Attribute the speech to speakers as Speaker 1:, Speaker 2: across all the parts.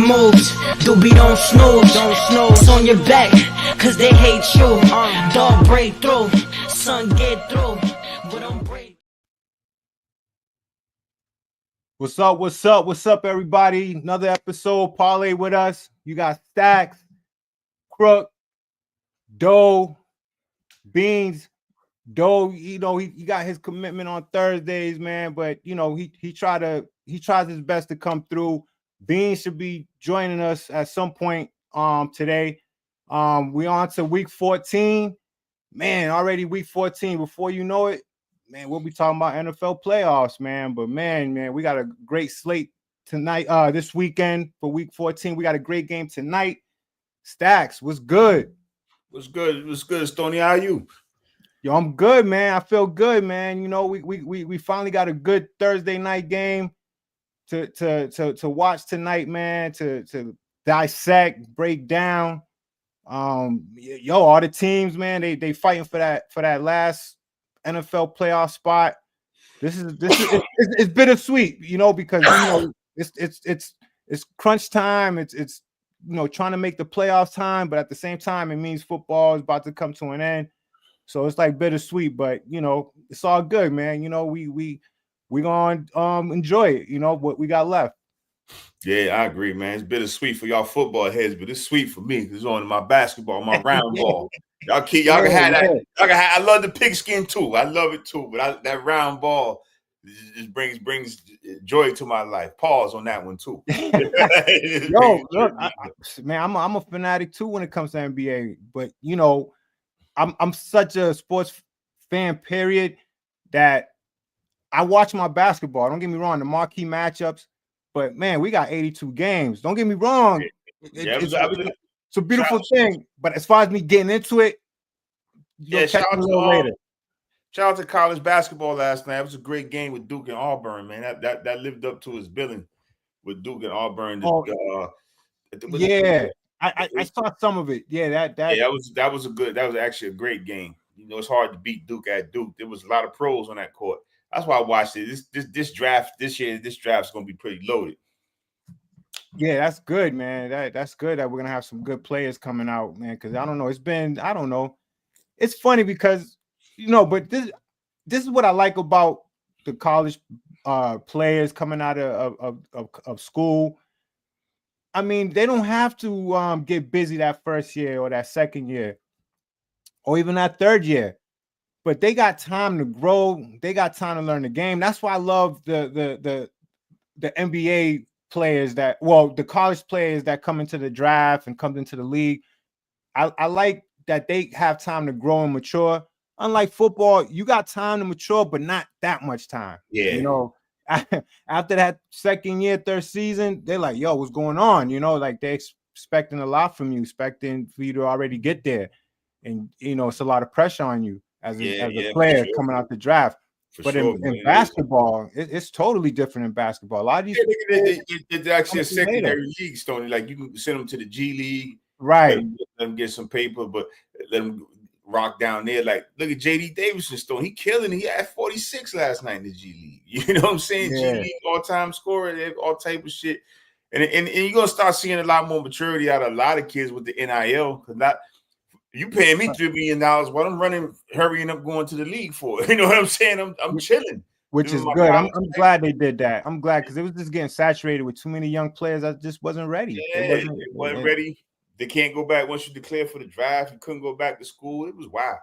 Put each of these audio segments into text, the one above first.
Speaker 1: moves. Doobie don't snooze. It's on your back, cause they hate you. Dog break through, son get through, but don't break.
Speaker 2: What's up, everybody? Another episode, Parlay with us. You got Stacks, Crook, Doe, Beans. Doe, he got his commitment on Thursdays, man, but he tries his best to come through. Beans should be joining us at some point today. We on to week 14. Man, already week 14. Before you know it, man, we'll be talking about NFL playoffs, man. But man, we got a great slate tonight, this weekend for week 14. We got a great game tonight. Stacks, what's good?
Speaker 3: What's good, Stoney? How are you?
Speaker 2: Yo, I'm good, man. I feel good, man. We finally got a good Thursday night game to watch tonight, man. To dissect, break down. All the teams, man, they fighting for that last NFL playoff spot. This is it's bittersweet, because it's crunch time. It's trying to make the playoffs time, but at the same time, it means football is about to come to an end. So it's like bittersweet, but it's all good, man. We gonna enjoy it. What we got left.
Speaker 3: Yeah, I agree, man. It's bittersweet for y'all football heads, but it's sweet for me because it's on my basketball, my round ball. Y'all can have that. I love the pigskin too. I love it too, but that round ball just brings joy to my life. Pause on that one too.
Speaker 2: Look, man, I'm a fanatic too when it comes to NBA, but I'm such a sports fan, period, that I watch my basketball. Don't get me wrong, the marquee matchups, but man, we got 82 games. Don't get me wrong. It's a beautiful thing, but as far as me getting into it,
Speaker 3: shout out to college basketball last night. It was a great game with Duke and Auburn, man. That lived up to his billing with Duke and Auburn.
Speaker 2: I saw some of it. Yeah,
Speaker 3: that was actually a great game. It's hard to beat Duke at Duke. There was a lot of pros on that court. That's why I watched it. This draft this year, this draft is going to be pretty loaded.
Speaker 2: Yeah, that's good, man. That's good that we're gonna have some good players coming out, man. Because I don't know. It's funny because but this is what I like about the college players coming out of school. I mean, they don't have to get busy that first year or that second year or even that third year, but they got time to grow. They got time to learn the game. That's why I love the NBA players the college players that come into the draft and come into the league. I like that they have time to grow and mature. Unlike football, you got time to mature, but not that much time.
Speaker 3: Yeah.
Speaker 2: After that second year, third season, they're like, yo, what's going on? Like they're expecting a lot from you, expecting for you to already get there. And, it's a lot of pressure on you as a player coming out the draft. But in basketball, it's totally different in basketball. A lot of these
Speaker 3: it's actually a secondary league, Stoney. Like you can send them to the G League,
Speaker 2: right?
Speaker 3: Let them get some paper, but let them rock down there. Like look at JD Davison, Stone. He killing it. He had 46 last night in the G League. You know what I'm saying? Yeah. G League all-time scorer, they have all type of shit. And you're gonna start seeing a lot more maturity out of a lot of kids with the NIL. Because you paying me $3 million, what I'm hurrying up going to the league for. You know what I'm saying? I'm chilling.
Speaker 2: Which is good. I'm glad they did that. I'm glad because it was just getting saturated with too many young players that just wasn't ready.
Speaker 3: Yeah, they wasn't ready. They can't go back once you declare for the draft. You couldn't go back to school. It was wild.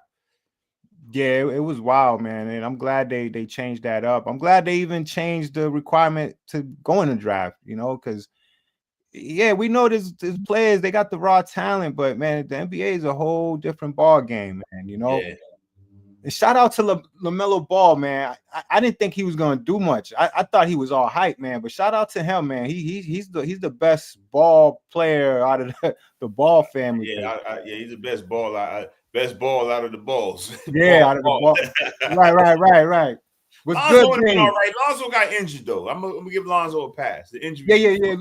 Speaker 2: Yeah, it was wild, man. And I'm glad they changed that up. I'm glad they even changed the requirement to go in the draft, because we know there's players, they got the raw talent, but man, the NBA is a whole different ball game, man.
Speaker 3: Yeah.
Speaker 2: And shout out to LaMelo Ball, man. I didn't think he was gonna do much. I thought he was all hype, man. But shout out to him, man. He's the best ball player out of the Ball family.
Speaker 3: Yeah, he's the best ball out of the balls.
Speaker 2: Yeah, out of the ball. Right.
Speaker 3: Lonzo been all right. Lonzo got injured though. I'm gonna give Lonzo a pass. The injury.
Speaker 2: Yeah.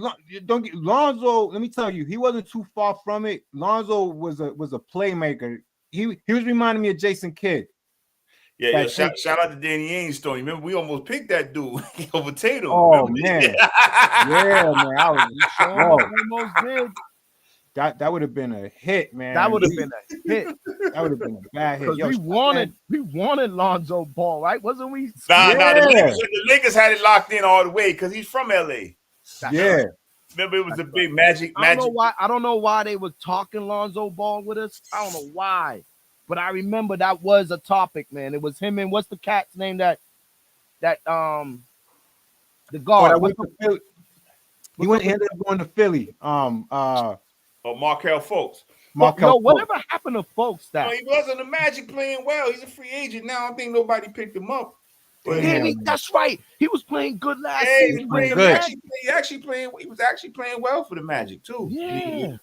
Speaker 2: Don't get Lonzo. Let me tell you, he wasn't too far from it. Lonzo was a playmaker. He was reminding me of Jason Kidd.
Speaker 3: Yeah,
Speaker 2: That
Speaker 3: shout out to Danny Ainge Stone. You remember we almost picked that dude over Tatum.
Speaker 2: Oh
Speaker 3: remember?
Speaker 2: man, yeah, man. I was whoa.
Speaker 4: Almost did.
Speaker 2: That would have been a hit, man.
Speaker 4: That would have been a hit
Speaker 2: That would have been a bad hit.
Speaker 4: because
Speaker 2: Yo,
Speaker 4: we wanted Lonzo Ball, right? Wasn't we?
Speaker 3: Nah,
Speaker 2: Yeah.
Speaker 3: the Lakers had it locked in all the way because he's from LA.
Speaker 2: yeah.
Speaker 3: Remember, it was a big magic.
Speaker 4: I don't know why they were talking Lonzo Ball with us. I don't know why, but I remember that was a topic, man. It was him and what's the cat's name the guard.
Speaker 2: He ended up going to Philly.
Speaker 3: Markel Fultz.
Speaker 4: Whatever happened to folks that
Speaker 3: No, he wasn't the Magic playing well. He's a free agent now. I don't think nobody picked him up. But
Speaker 4: that's right. He was playing good last
Speaker 3: he
Speaker 4: season.
Speaker 3: was actually playing well for the Magic too.
Speaker 4: Yeah.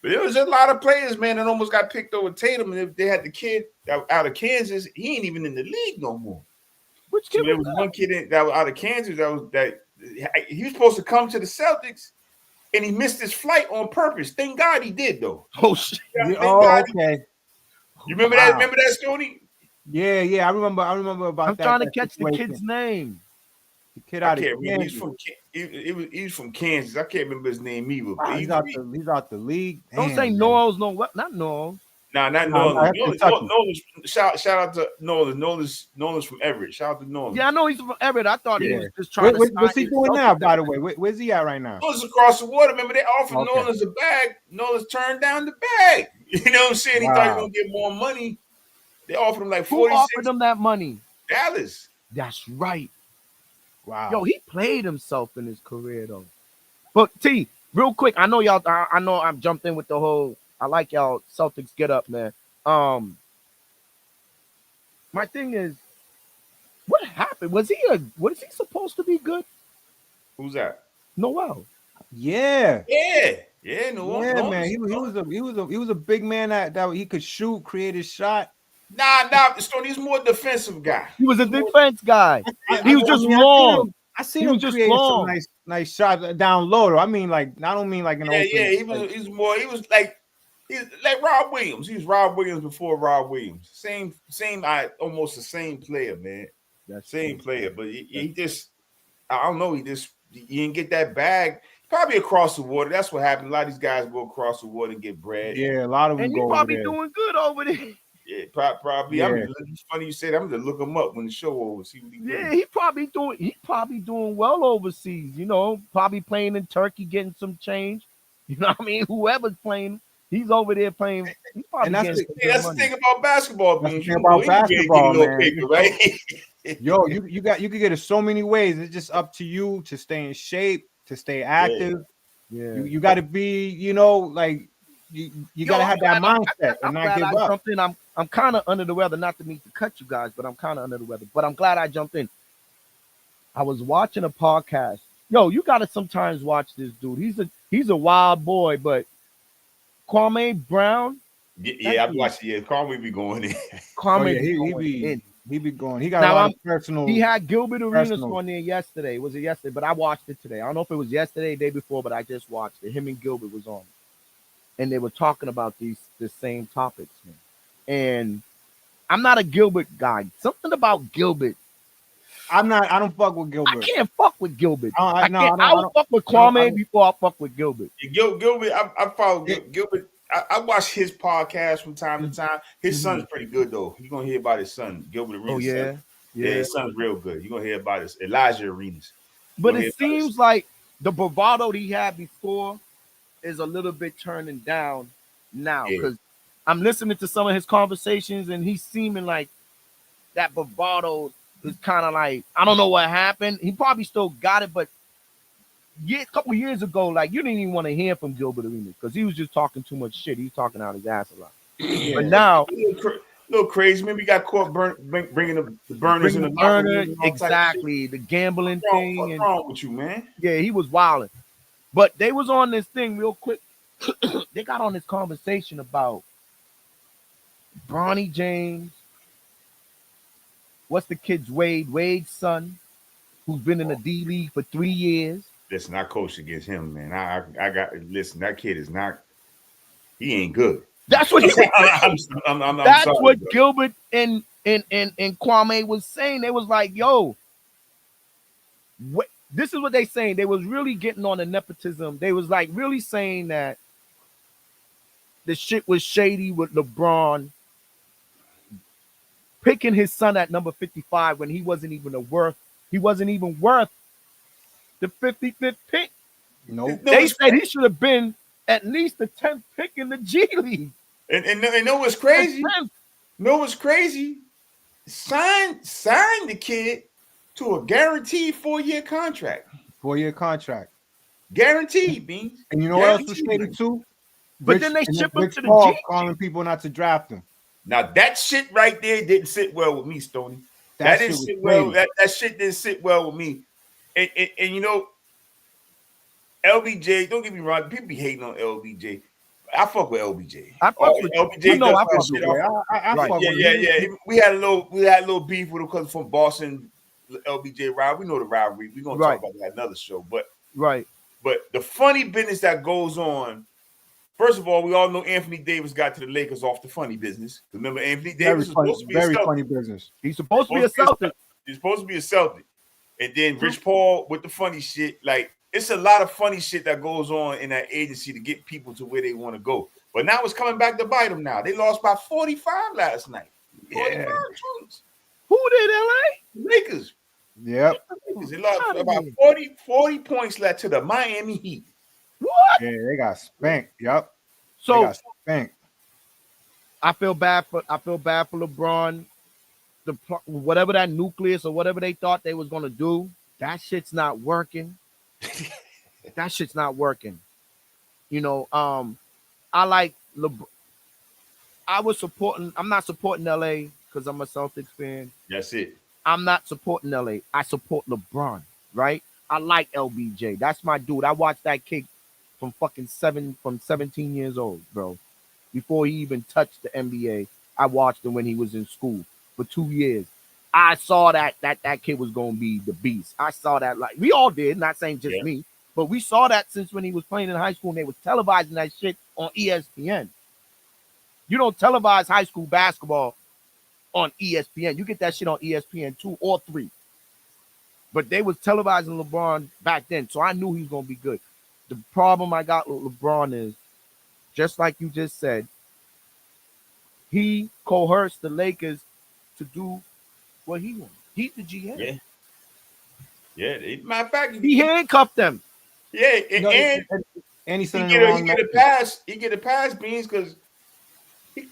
Speaker 3: But there was a lot of players, man, that almost got picked over Tatum. And if they had the kid out of Kansas, he ain't even in the league no more.
Speaker 4: Which kid?
Speaker 3: So there was one kid that was out of Kansas that he was supposed to come to the Celtics, and he missed his flight on purpose. Thank God he did, though.
Speaker 4: Oh shit!
Speaker 2: Okay.
Speaker 3: You remember that? Remember that, Stoney?
Speaker 2: Yeah. I remember about that.
Speaker 4: I'm trying to catch the kid's name.
Speaker 2: The kid out of
Speaker 3: Kansas. He's from Kansas. I can't remember his name either.
Speaker 2: Wow, he's out the league.
Speaker 4: Don't say Noel's. No, what? Not Noel.
Speaker 3: Not Nolan. Shout out to Nolan. Nolan's from Everett. Shout out to Nolan.
Speaker 4: Yeah, I know he's from Everett. I thought he was just trying to.
Speaker 2: What's he doing now, by the way? Where's he at right now?
Speaker 3: Nolan's across the water. Remember, they offered Nolan's a bag. Nolan's turned down the bag. You know what I'm saying? He thought he was going to get more money. They offered him like 46.
Speaker 4: Who offered him that money?
Speaker 3: Dallas.
Speaker 4: That's right.
Speaker 2: Wow.
Speaker 4: Yo, he played himself in his career, though. But, T, real quick, I know y'all, I know I'm jumped in with the whole, I like y'all Celtics get up, man. My thing is, what happened? Was he supposed to be good?
Speaker 3: Who's that?
Speaker 4: Noel.
Speaker 2: Yeah.
Speaker 3: Noel.
Speaker 2: Yeah, man. He was a big man that he could shoot, create his shot.
Speaker 3: Nah, Stoney, he's more defensive guy.
Speaker 4: He was a defense guy. He was just long.
Speaker 2: I seen him just create some nice shots down low. I mean, like, I don't mean like an open.
Speaker 3: Yeah. He was like Rob Williams. He was Rob Williams before Rob Williams. Same, almost the same player, man. That same player, but he just, I don't know. He didn't get that bag. Probably across the water. That's what happened. A lot of these guys go across the water and get bread.
Speaker 2: Yeah, a lot of them.
Speaker 4: And
Speaker 2: go
Speaker 4: he probably
Speaker 2: over there.
Speaker 4: doing good over there.
Speaker 3: Yeah, probably. Yeah. It's funny you said. I'm gonna look him up when the show over. See what he doing.
Speaker 4: Yeah, he probably doing well overseas. You know, probably playing in Turkey, getting some change. You know what I mean? Whoever's playing, he's over there playing. He's probably
Speaker 3: that's the thing about basketball.
Speaker 2: That's the thing about basketball, man.
Speaker 3: Paper, right?
Speaker 2: Yo, you could get it so many ways. It's just up to you to stay in shape, to stay active.
Speaker 4: Yeah.
Speaker 2: You got to be, like you got to have that mindset and not give up.
Speaker 4: I'm kind of under the weather, not to mean to cut you guys, but I'm kind of under the weather. But I'm glad I jumped in. I was watching a podcast. Yo, you got to sometimes watch this dude. He's a wild boy, but Kwame Brown.
Speaker 3: Yeah, I've watched it. Yeah, Kwame be going in.
Speaker 2: He be going. He got a lot of personal.
Speaker 4: He had Gilbert Arenas on there yesterday. Was it yesterday? But I watched it today. I don't know if it was yesterday, day before, but I just watched it. Him and Gilbert was on, and they were talking about the same topics. Man. And I'm not a Gilbert guy. Something about Gilbert. I don't fuck with Gilbert. I can't fuck with Gilbert. I will fuck with Kwame before I fuck with Gilbert.
Speaker 3: Gilbert, I follow Gilbert. I watch his podcast from time to time. His son's pretty good though. You're gonna hear about his son, Gilbert Arenas.
Speaker 4: Oh yeah,
Speaker 3: yeah. His son's real good. You're gonna hear about his Elijah Arenas.
Speaker 4: But it seems like the bravado he had before is a little bit turning down now because I'm listening to some of his conversations and he's seeming like that bravado is kind of like, I don't know what happened. He probably still got it, but a couple years ago, like you didn't even want to hear from Gilbert Arenas because he was just talking too much shit. He was talking out his ass a lot. Yeah. But now,
Speaker 3: a little crazy. Maybe he got caught bringing the burners in the
Speaker 4: burner. Exactly, the gambling thing.
Speaker 3: What's wrong with you, man?
Speaker 4: Yeah, he was wilding. But they was on this thing real quick. They got on this conversation about Bronny James. What's the kid's Wade's son, who's been in the D League for 3 years.
Speaker 3: Listen, I coached against him, man. I got listen. That kid is not. He ain't good.
Speaker 4: That's what he.
Speaker 3: I'm
Speaker 4: That's
Speaker 3: sorry,
Speaker 4: what
Speaker 3: bro.
Speaker 4: Gilbert and and Kwame was saying, they was like, yo, this is what they saying. They was really getting on the nepotism. They was like really saying that the shit was shady with LeBron picking his son at number 55 when he wasn't even worth the 55th pick.
Speaker 2: Nope.
Speaker 4: They said he should have been at least the 10th pick in the G League.
Speaker 3: And know what's crazy? Know what's crazy? Sign the kid to a guaranteed 4-year contract.
Speaker 2: 4-year contract.
Speaker 3: Guaranteed, Beans.
Speaker 2: And you know what else was shady too?
Speaker 4: But then they ship him to the
Speaker 2: Paul
Speaker 4: G.
Speaker 2: calling people not to draft him.
Speaker 3: Now that shit right there didn't sit well with me, Stoney.
Speaker 2: That
Speaker 3: didn't
Speaker 2: shit
Speaker 3: sit
Speaker 2: was
Speaker 3: well. That shit didn't sit well with me. And you know, LBJ, don't get me wrong, people be hating on LBJ. I fuck with LBJ.
Speaker 4: I fuck with
Speaker 3: LBJ.
Speaker 4: you know, I
Speaker 3: fuck
Speaker 4: with
Speaker 3: Yeah. We had a little beef with him because from Boston, LBJ rivalry. We know the rivalry. We're gonna talk about that another show. But the funny business that goes on. First of all, we all know Anthony Davis got to the Lakers off the funny business. Remember, Anthony Davis was supposed to be
Speaker 2: very
Speaker 3: a Celtic.
Speaker 2: funny business.
Speaker 4: He's supposed to be a Celtic.
Speaker 3: He's supposed to be a Celtic. And then Rich Paul with the funny shit. Like, it's a lot of funny shit that goes on in that agency to get people to where they want to go. But now it's coming back to bite them now. They lost by 45 last night. 45 points.
Speaker 4: Who did, LA?
Speaker 3: Lakers.
Speaker 2: Yep.
Speaker 3: They lost about 40 points left to the Miami Heat.
Speaker 4: What?
Speaker 2: Yeah, they got spanked. Yep.
Speaker 4: So
Speaker 2: they got spanked.
Speaker 4: I feel bad for LeBron. Whatever that nucleus or whatever they thought they was gonna do, that shit's not working. That shit's not working. You know, I like LeBron. I'm not supporting LA because I'm a Celtics fan.
Speaker 3: That's it.
Speaker 4: I'm not supporting LA. I support LeBron, right? I like LBJ. That's my dude. I watched that kid from 17 years old, bro. Before he even touched the NBA, I watched him when he was in school for 2 years. I saw that kid was gonna be the beast. I saw that, like we all did, not saying just me, but we saw that since when he was playing in high school and they was televising that shit on ESPN. You don't televise high school basketball on ESPN. You get that shit on ESPN 2 or 3. But they was televising LeBron back then, so I knew he was gonna be good. The problem I got with LeBron is, just like you just said, he coerced the Lakers to do what he wanted. He's the GM.
Speaker 3: Yeah. Matter of fact,
Speaker 4: he handcuffed them.
Speaker 3: Yeah,
Speaker 2: and he get a pass, Beans, because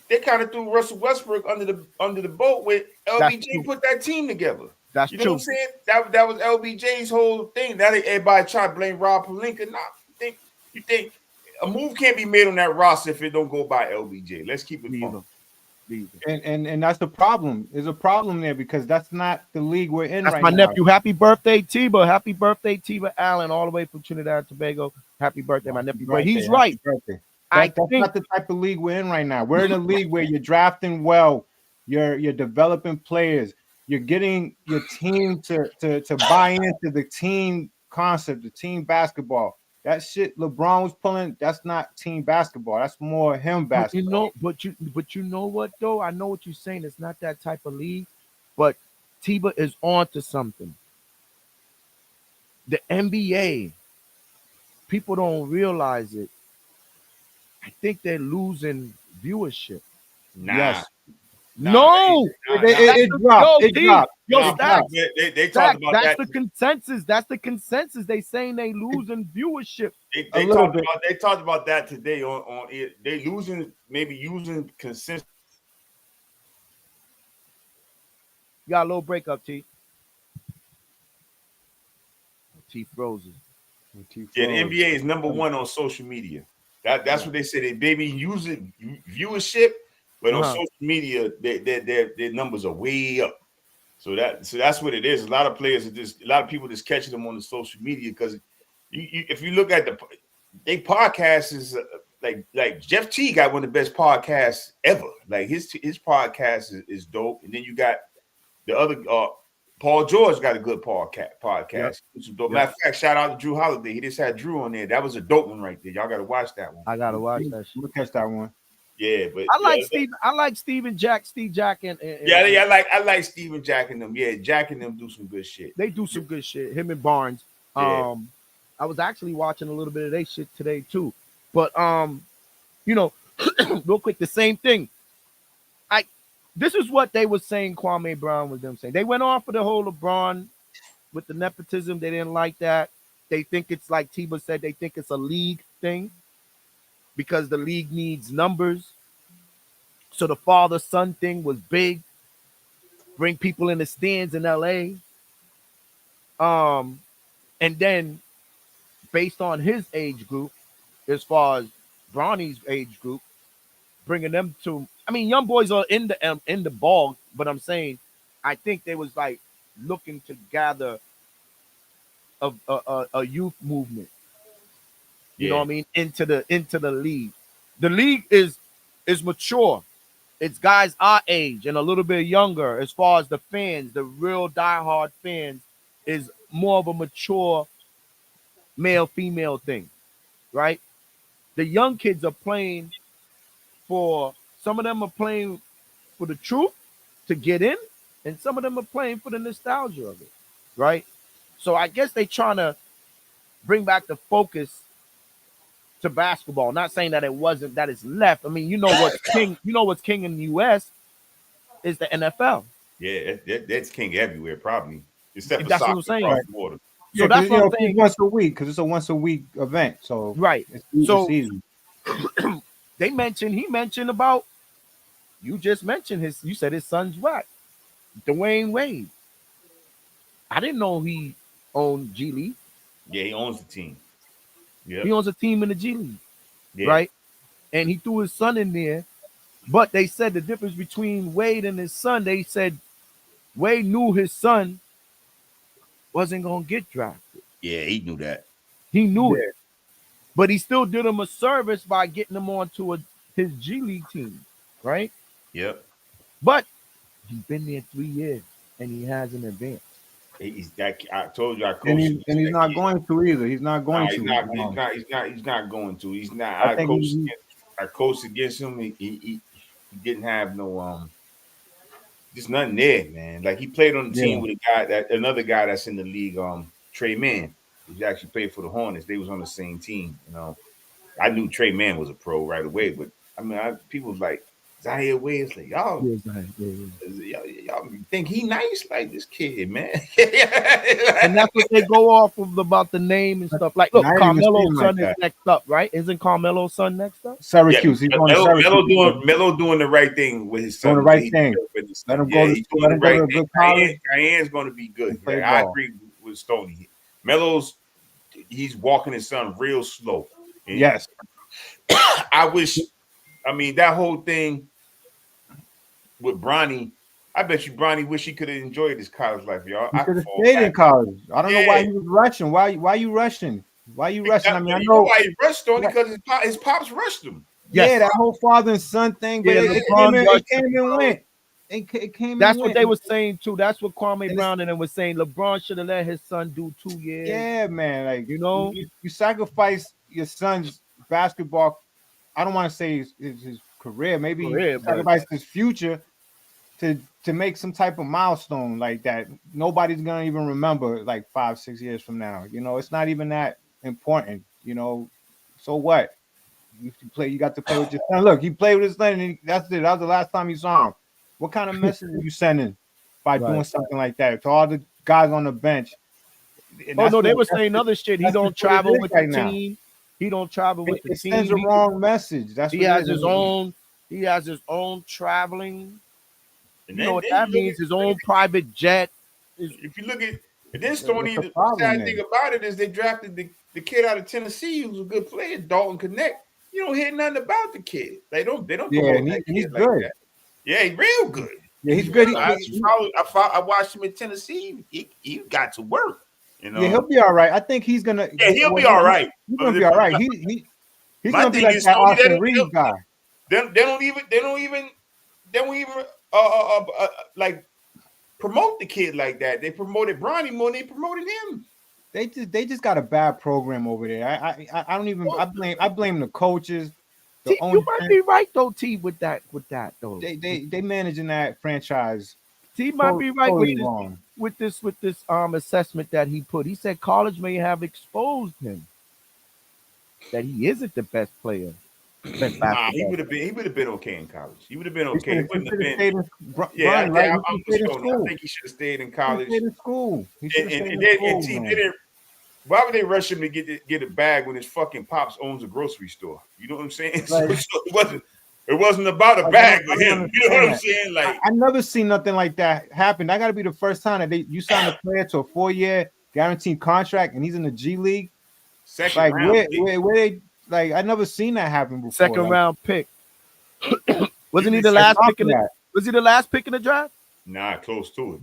Speaker 2: they kind of threw Russell Westbrook under the boat with LBJ put that team together.
Speaker 4: That's
Speaker 3: you know
Speaker 4: true.
Speaker 3: What I'm saying? That was LBJ's whole thing. Now everybody try to blame Rob Pelinka. Nah, you think a move can't be made on that roster if it don't go by LBJ. Let's keep it fun.
Speaker 2: And that's the problem. There's a problem there because that's not the league we're in right now.
Speaker 4: That's my nephew. Happy birthday, Tiba. Happy birthday, Tiba Allen, all the way from Trinidad and Tobago. Happy birthday, my nephew. But he's right.
Speaker 2: That's not the type of league we're in right now. We're in a league where you're drafting well, you're developing players, you're getting your team to buy into the team concept, the team basketball. That shit LeBron was pulling, that's not team basketball. That's more him basketball.
Speaker 4: But you know what though? I know what you're saying. It's not that type of league, but Tiba is on to something. The NBA, people don't realize it. I think they're losing viewership.
Speaker 2: Yes.
Speaker 4: No,
Speaker 2: it dropped.
Speaker 4: Yo,
Speaker 3: they talked about
Speaker 4: that's
Speaker 3: that.
Speaker 4: the consensus. That's the consensus. They saying they losing viewership.
Speaker 3: They talked about that today on it. They losing, maybe using consensus.
Speaker 4: You got a little breakup, T. T frozen.
Speaker 3: Yeah, the NBA is number one on social media. That's what they said. They be using viewership, but on social media, their numbers are way up. So that's what it is. A lot of players a lot of people just catching them on the social media because if you look at they podcast is like Jeff T got one of the best podcasts ever. Like his podcast is dope, and then you got the other Paul George got a good podcast. Yep. Which is dope. Matter of fact, shout out to Drew Holiday. He just had Drew on there. That was a dope one right there. Y'all got to watch that one.
Speaker 4: I got to watch that shit.
Speaker 2: We'll catch that one.
Speaker 3: Yeah, but
Speaker 4: I like Steve. I like Steve Jack, and
Speaker 3: I like Steven Jack and them. Yeah, Jack and them do some good shit.
Speaker 4: They do some good shit. Him and Barnes.
Speaker 3: Yeah.
Speaker 4: I was actually watching a little bit of their shit today too. But you know, real quick, the same thing. This is what they were saying. Kwame Brown was them saying. They went off for the whole LeBron with the nepotism. They didn't like that. They think it's like Tiba said. They think it's a league thing because the league needs numbers. So the father-son thing was big. Bring people in the stands in LA. And then based on his age group, as far as Bronny's age group, bringing them to, I mean, young boys are in the ball, but I'm saying, I think they was like looking to gather a youth movement. You know what I mean? Into the league. The league is mature. It's guys our age and a little bit younger. As far as the fans, the real diehard fans, is more of a mature male-female thing, right? The young kids are playing for, some of them are playing for the truth to get in, and some of them are playing for the nostalgia of it, right? So I guess they trying to bring back the focus to basketball. Not saying that it wasn't, that it's left. I mean, what's king, what's king in the US is the NFL.
Speaker 3: Yeah, that's king everywhere, probably. Except for
Speaker 4: that's
Speaker 3: soccer
Speaker 4: what I'm saying.
Speaker 3: across the water.
Speaker 2: So
Speaker 4: Yeah, that's what I'm saying.
Speaker 2: Once a week, because it's a once a week event. So
Speaker 4: right.
Speaker 2: It's easy.
Speaker 4: He mentioned about, you just mentioned you said his son's whack. Dwayne Wade. I didn't know he owned G League.
Speaker 3: Yeah, he owns the team. Yeah.
Speaker 4: He owns a team in the G League.
Speaker 3: Yeah.
Speaker 4: Right? And he threw his son in there. But they said the difference between Wade and his son, they said Wade knew his son wasn't going to get drafted.
Speaker 3: Yeah, he knew that.
Speaker 4: He knew it. But he still did him a service by getting him onto his G League team, right?
Speaker 3: Yep.
Speaker 4: But he's been there 3 years, and he hasn't advanced.
Speaker 3: I told you, I coached him.
Speaker 2: And he's not going to either. He's not going to.
Speaker 3: He's not going to. He's not. I coached against him. He didn't have no just nothing there, man. Like, he played on the team with another guy that's in the league, Trey Mann. He actually played for the Hornets. They was on the same team. I knew Trey Mann was a pro right away, but I mean, people was like, Zaire Williams, like, y'all think he nice, like this kid, man.
Speaker 4: And that's what they go off of about the name and stuff. Like, look, Carmelo's son is next up, right? Isn't Carmelo's son next up?
Speaker 2: Syracuse. He's going to Syracuse.
Speaker 3: Melo doing the right thing with his son.
Speaker 2: Doing the right thing. Let him go to school. Let him go to a good college.
Speaker 3: Diane's going to be good. I agree with Stoney. Melo's, he's walking his son real slow. And
Speaker 2: yes.
Speaker 3: I mean, that whole thing with Bronny, I bet you Bronny wish he could have enjoyed his college life, y'all.
Speaker 2: He could have stayed in college. I don't know why he was rushing. Why you rushing? Why you rushing? I mean, I know
Speaker 3: why he rushed on because his pops rushed him.
Speaker 2: Yes. Yeah, that whole father and son thing. But it came and went. It came.
Speaker 4: That's what they were saying too. That's what Kwame Brown and them was saying. LeBron should have let his son do 2 years.
Speaker 2: Yeah, man. Like, you sacrifice your son's basketball. I don't want to say his career. Maybe he sacrificed his future to make some type of milestone like that. Nobody's gonna even remember like 5-6 years from now. It's not even that important. So what? You got to play with your son. Look, he played with his son, and that's it. That was the last time you saw him. What kind of message are you sending by doing something like that to all the guys on the bench?
Speaker 4: Oh no, they were saying other shit. He don't travel with the team. He don't travel with the team.
Speaker 2: It sends the wrong message.
Speaker 4: He has his own. He has his own traveling. You know what that means? His own private jet.
Speaker 3: If you look at, and then Stoney, the sad thing about it is they drafted the kid out of Tennessee who was a good player, Dalton Connect. You don't hear nothing about the kid. They don't.
Speaker 2: Yeah, he's good.
Speaker 3: Like that. Yeah, he's real good.
Speaker 2: Yeah, he's good.
Speaker 3: I watched him in Tennessee. He got to work.
Speaker 2: Yeah, he'll be all right. I think he's gonna.
Speaker 3: Yeah, he'll be all right.
Speaker 2: He's gonna be all right. He's gonna be like that Austin Reeves guy.
Speaker 3: They don't even like promote the kid like that. They promoted Bronny more than they promoted him.
Speaker 2: They just got a bad program over there. I don't even I blame the coaches,
Speaker 4: T, you might be right though, T, with that though.
Speaker 2: They managing that franchise.
Speaker 4: T might be right
Speaker 2: totally
Speaker 4: with this assessment that he put. He said college may have exposed him that he isn't the best player.
Speaker 3: Nah, he would have been okay in college. He would have been okay. He wouldn't have been. I'm Stone. I think he should have stayed in college.
Speaker 2: He stayed in school.
Speaker 3: Why would they rush him to get a bag when his fucking pops owns a grocery store? You know what I'm saying?
Speaker 2: Like,
Speaker 3: so it wasn't about a bag with him. You know what I'm saying? Like
Speaker 2: I never seen nothing like that happen. That got to be the first time that you sign a player to a 4-year guaranteed contract and he's in the G League.
Speaker 3: Second round.
Speaker 2: Where they like I never seen that happen before.
Speaker 4: Second round pick. Wasn't he the last pick in the? Was he the last pick in the draft?
Speaker 3: Nah, close to it.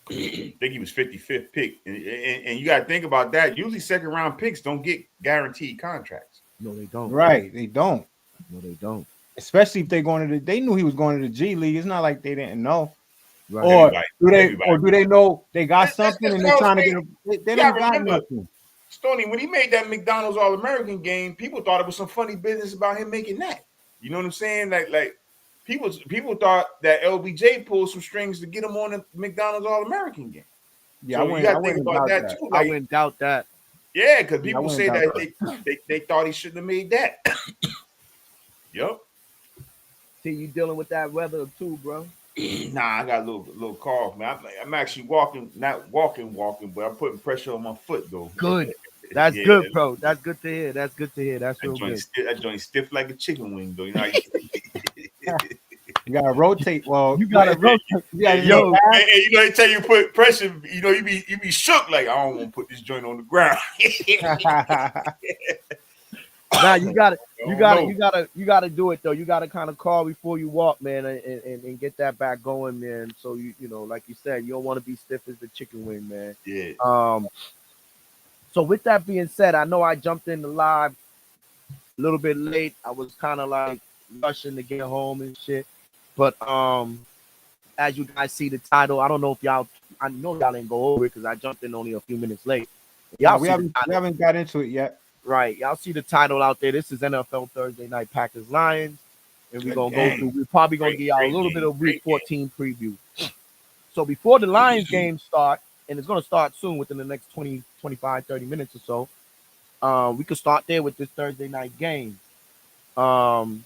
Speaker 3: I think he was 55th pick, and you got to think about that. Usually, second round picks don't get guaranteed contracts.
Speaker 4: No, they don't.
Speaker 2: Right, they don't.
Speaker 4: No, they don't.
Speaker 2: Especially if they're going to they knew he was going to the G League. It's not like they didn't know.
Speaker 4: Right.
Speaker 2: Or do they know they got something and they're trying to get they don't got nothing.
Speaker 3: Stoney, when he made that McDonald's All-American game, people thought it was some funny business about him making that. You know what I'm saying? Like people thought that LBJ pulled some strings to get him on the McDonald's All-American game.
Speaker 2: Yeah,
Speaker 3: so I wouldn't doubt that too.
Speaker 4: Like, I wouldn't doubt that.
Speaker 3: Yeah, because people say that they thought he shouldn't have made that. Yep.
Speaker 4: See, you dealing with that weather too, bro.
Speaker 3: Nah, I got a little cough, man. I'm actually not walking, but I'm putting pressure on my foot though.
Speaker 4: Good. That's good, bro. That's good to hear. That's real good.
Speaker 3: That joint stiff like a chicken wing, though. You know how
Speaker 2: you gotta rotate. Well,
Speaker 4: you gotta rotate.
Speaker 3: And you know, they tell you put pressure. You know, you be shook like I don't want to put this joint on the ground.
Speaker 4: Nah, you gotta do it though. You gotta kind of call before you walk, man, and get that back going, man. So you know, like you said, you don't want to be stiff as the chicken wing, man.
Speaker 3: Yeah.
Speaker 4: So with that being said, I know I jumped in the live a little bit late. I was kind of like rushing to get home and shit. But as you guys see the title, I don't know if I know y'all didn't go over it because I jumped in only a few minutes late.
Speaker 2: Y'all we haven't got into it yet.
Speaker 4: Right. Y'all see the title out there. This is NFL Thursday Night Packers Lions. And we're gonna go through. We're probably gonna give y'all a little bit of week 14 preview. So before the Lions game start, and it's gonna start soon within the next 20, 25, 30 minutes or so. We could start there with this Thursday night game. And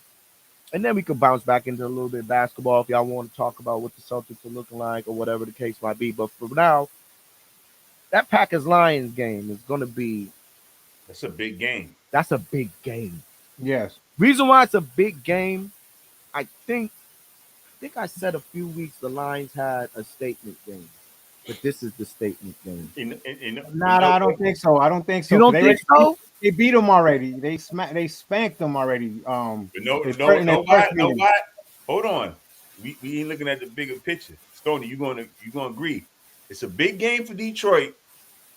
Speaker 4: then we could bounce back into a little bit of basketball if y'all want to talk about what the Celtics are looking like or whatever the case might be. But for now, that Packers Lions game is gonna be.
Speaker 3: That's a big game.
Speaker 4: That's a big game.
Speaker 2: Yes.
Speaker 4: Reason why it's a big game, I think I said a few weeks the Lions had a statement game, but this is the statement game.
Speaker 2: I don't think so. I don't think so.
Speaker 4: You don't think so?
Speaker 2: They beat them already. They spanked them already.
Speaker 3: No. Why? Hold on. We ain't looking at the bigger picture. Stoney, you gonna agree? It's a big game for Detroit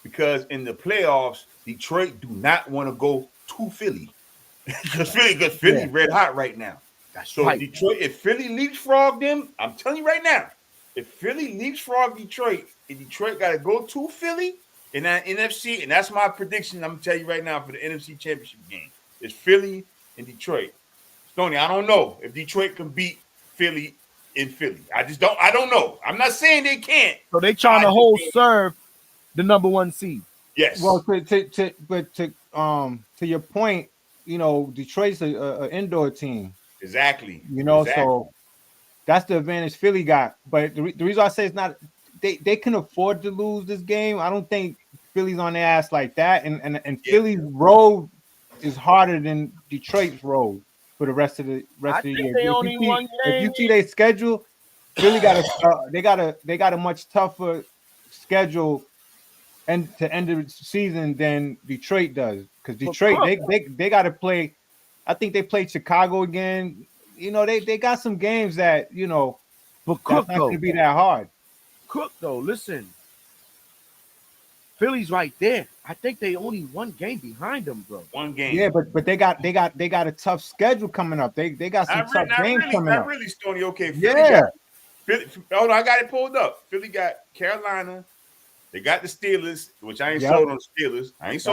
Speaker 3: because in the playoffs, Detroit do not want to go to Philly because Philly red hot right now. So right. Detroit, if Philly leapfrog them, I'm telling you right now, if Philly leapfrog Detroit, and Detroit got to go to Philly in that NFC, and that's my prediction. I'm gonna tell you right now for the NFC Championship game, it's Philly and Detroit. Stoney, I don't know if Detroit can beat Philly in Philly. I don't know. I'm not saying they can't.
Speaker 4: So they trying to hold serve the number one seed.
Speaker 3: Yes.
Speaker 2: Well, to your point, you know, Detroit's an indoor team.
Speaker 3: Exactly.
Speaker 2: You know, so that's the advantage Philly got. But the reason I say it's not, they can afford to lose this game. I don't think Philly's on their ass like that. And Philly's road is harder than Detroit's road for the rest of the year. If you see their schedule, Philly got a much tougher schedule and to end the season than Detroit does, because Detroit they got to play. I think they played Chicago again. You know, they got some games that, you know,
Speaker 4: but Cook
Speaker 2: not going to be that hard.
Speaker 4: Cook though, listen, Philly's right there. I think they only one game behind them, bro.
Speaker 3: One game.
Speaker 2: Yeah, but they got a tough schedule coming up. They got some tough games coming up.
Speaker 3: Not really, Stoney. Okay,
Speaker 2: Philly
Speaker 3: hold on, I got it pulled up. Philly got Carolina. They got the Steelers, which I ain't sold on the Steelers. That ain't
Speaker 2: but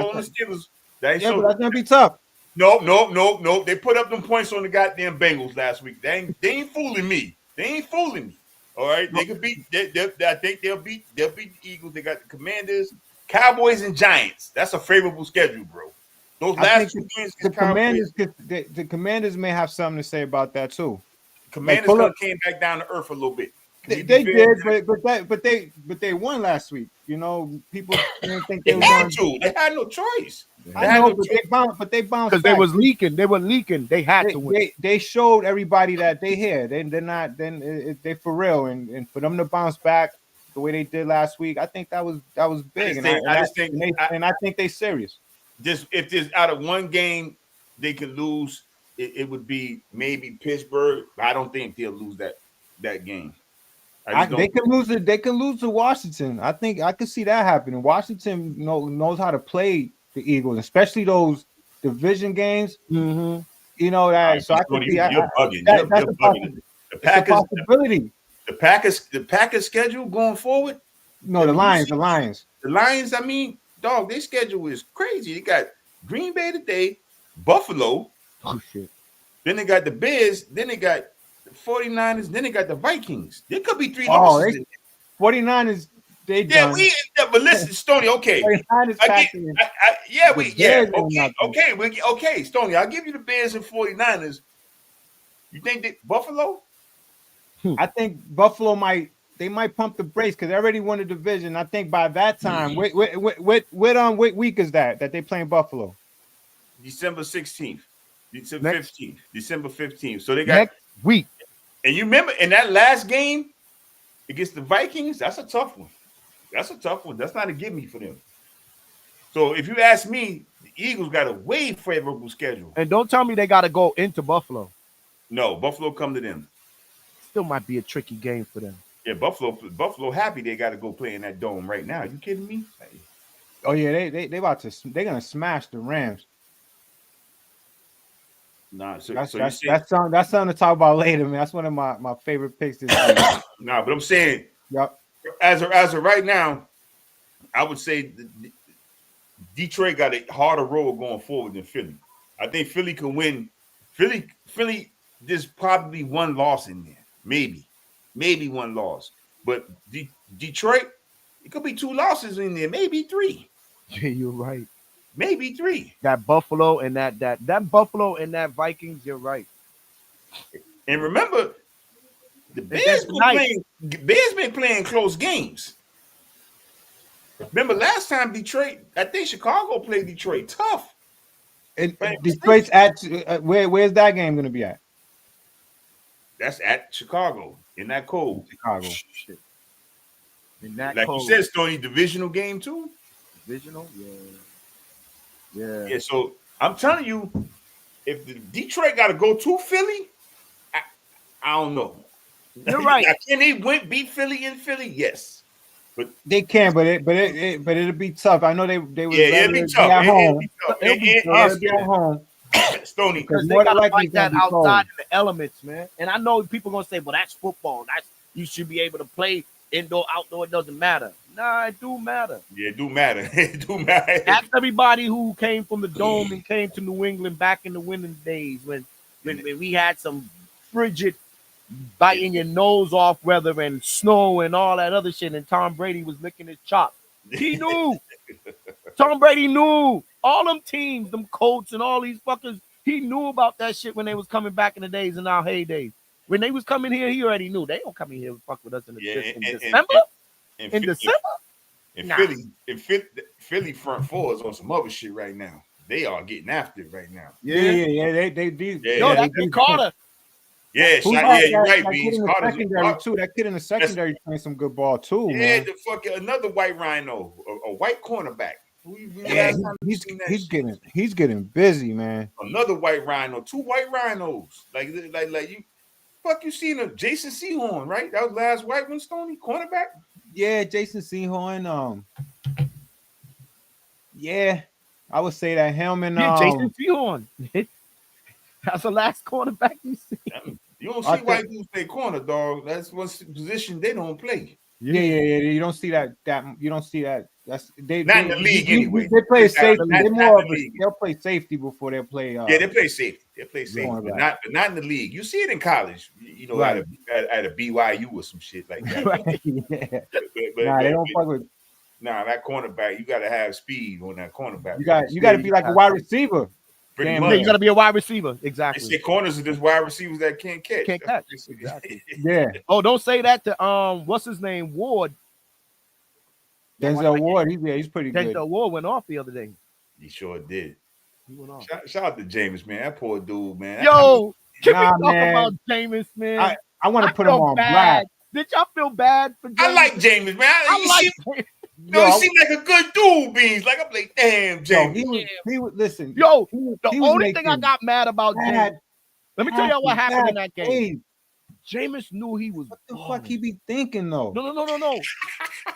Speaker 3: sold.
Speaker 2: that's gonna be tough.
Speaker 3: No. They put up them points on the goddamn Bengals last week. They ain't fooling me. They ain't fooling me. All right, they could beat. I think they'll beat the Eagles. They got the Commanders, Cowboys, and Giants. That's a favorable schedule, bro. Those last two games,
Speaker 2: the Commanders may have something to say about that too.
Speaker 3: Commanders came back down to earth a little bit.
Speaker 2: They did, but they won last week. You know, people didn't think
Speaker 3: they had to. They had no choice.
Speaker 2: They bounced
Speaker 4: because they was leaking. They were leaking. They had to win.
Speaker 2: They showed everybody that they here. They're not. Then they for real. And for them to bounce back the way they did last week, I think that was big. I think they serious.
Speaker 3: Just if there's out of one game they can lose, it would be maybe Pittsburgh. I don't think they'll lose that game.
Speaker 2: They can lose it. They can lose to Washington. I think I could see that happening. Washington knows how to play the Eagles, especially those division games.
Speaker 4: Mm-hmm.
Speaker 2: You know that. Right, so I could see
Speaker 3: you're bugging.
Speaker 2: That's a possibility.
Speaker 3: The Packers schedule going forward.
Speaker 2: No, the Lions.
Speaker 3: The Lions. I mean, dog, their schedule is crazy. They got Green Bay today, Buffalo.
Speaker 4: Oh shit.
Speaker 3: Then they got the Bears. Then they got the 49ers. Then they got the Vikings. There could be 3 losses.
Speaker 2: 49ers.
Speaker 3: But listen, Stoney. Okay. Okay, Stoney. I'll give you the Bears and 49ers. You think that Buffalo?
Speaker 2: I think Buffalo might pump the brakes because they already won the division. I think by that time, what week is that they playing Buffalo?
Speaker 3: December 16th, December 15th, December 15th. So they got
Speaker 4: next week.
Speaker 3: And you remember in that last game against the Vikings, that's a tough one. That's not a give me for them. So if you ask me, the Eagles got a way favorable schedule.
Speaker 4: And don't tell me they got to go into Buffalo.
Speaker 3: No, Buffalo come to them.
Speaker 4: Still might be a tricky game for them.
Speaker 3: Yeah, Buffalo happy they got to go play in that dome right now. You kidding me?
Speaker 2: Oh yeah, they're gonna smash the Rams.
Speaker 3: Nah,
Speaker 2: that's something to talk about later, man. That's one of my favorite picks this week.
Speaker 3: Nah, but I'm saying,
Speaker 2: yep.
Speaker 3: As of right now, I would say Detroit got a harder road going forward than Philly. I think Philly can win. Philly, there's probably one loss in there, maybe one loss. But Detroit, it could be 2 losses in there, maybe 3.
Speaker 4: Yeah, you're right.
Speaker 3: Maybe 3.
Speaker 4: That Buffalo and that Buffalo and that Vikings, you're right.
Speaker 3: And remember, the Bears been playing close games. Remember last time Detroit, I think Chicago played Detroit tough.
Speaker 2: And Detroit's at where's that game going to be at?
Speaker 3: That's at Chicago in that cold.
Speaker 2: Chicago.
Speaker 4: Shit. In that
Speaker 3: like
Speaker 4: cold.
Speaker 3: You said, Stoney, divisional game too.
Speaker 4: Divisional, yeah.
Speaker 3: So I'm telling you, if the Detroit got to go to Philly, I don't know.
Speaker 4: You're right.
Speaker 3: Can they beat Philly in Philly? Yes, but
Speaker 2: they can. But it'll be tough. I know they would.
Speaker 3: Yeah, it'll be tough.
Speaker 2: It'll be at home.
Speaker 3: Stony,
Speaker 4: because they gotta fight that outside in the elements, man. And I know people gonna say, "Well, that's football. You should be able to play indoor, outdoor. It doesn't matter." Nah, it do matter.
Speaker 3: Yeah, it do matter. It do matter.
Speaker 4: Ask everybody who came from the dome and came to New England back in the winter days when we had some frigid, biting your nose off weather and snow and all that other shit, and Tom Brady was licking his chops. He knew. Tom Brady knew. All them teams, them Colts and all these fuckers, he knew about that shit when they was coming back in the days in our heydays. When they was coming here, he already knew. They don't come in here and fuck with us in December. In December?
Speaker 3: Philly front four is on some other shit right now. They are getting after it right now.
Speaker 2: Yeah.
Speaker 4: That's Carter.
Speaker 3: Yeah, you're right, Beans.
Speaker 2: Secondary too. That kid in the secondary playing some good ball too.
Speaker 3: Yeah,
Speaker 2: man.
Speaker 3: the fucking another white rhino, a white cornerback.
Speaker 2: Yeah, he's getting busy, man.
Speaker 3: Another white rhino, 2 white rhinos. Like you, you seen a Jason Sehorn, right? That was the last white one, Stoney, cornerback.
Speaker 2: Yeah, Jason Sehorn. Yeah, I would say that him and
Speaker 4: Jason Sehorn. That's the last cornerback you see.
Speaker 3: You don't see white dudes play corner, dog. That's one position they don't play.
Speaker 2: Yeah. You don't see that. You don't see that. That's they.
Speaker 3: Not in the league anyway.
Speaker 2: They play safety.
Speaker 3: Not
Speaker 2: They're more
Speaker 3: in
Speaker 2: of
Speaker 3: the
Speaker 2: a.
Speaker 3: league.
Speaker 2: They'll play safety before they play.
Speaker 3: Yeah, they play safety. They play safety,
Speaker 2: cornerback.
Speaker 3: but not in the league. You see it in college. You know,
Speaker 2: Right.
Speaker 3: at a BYU or some shit like that.
Speaker 4: Right.
Speaker 2: Yeah.
Speaker 3: But
Speaker 2: They don't fuck with.
Speaker 3: Nah, that cornerback, you got to have speed on that cornerback.
Speaker 2: You got to be like a wide receiver.
Speaker 3: Pretty
Speaker 2: Damn
Speaker 3: much.
Speaker 4: Yeah, you got to be a wide receiver.
Speaker 3: They
Speaker 4: Exactly.
Speaker 3: say corners are just wide receivers that can't catch.
Speaker 4: Can't catch. Exactly.
Speaker 2: Yeah.
Speaker 4: Oh, don't say that to what's his name, Ward.
Speaker 2: Denzel Ward. He's pretty good.
Speaker 4: Denzel Ward went off the other day.
Speaker 3: He sure did.
Speaker 4: He went off.
Speaker 3: Shout out to James, man. That poor dude, man.
Speaker 4: Yo, can we talk
Speaker 2: man.
Speaker 4: about Jameis, man?
Speaker 2: I want to put him
Speaker 4: feel
Speaker 2: on
Speaker 4: bad.
Speaker 2: black.
Speaker 4: Did y'all feel bad for Jameis?
Speaker 3: I like James, man. He seemed like a good dude, Beans. Like, I'm like, damn, James.
Speaker 2: He was listen.
Speaker 4: Yo,
Speaker 2: he
Speaker 4: the
Speaker 2: was
Speaker 4: only thing I
Speaker 2: making
Speaker 4: got mad about Jameis, let me tell y'all what happened in that game.
Speaker 2: plays.
Speaker 4: Jameis knew he was.
Speaker 2: What the fuck he be thinking though?
Speaker 4: No.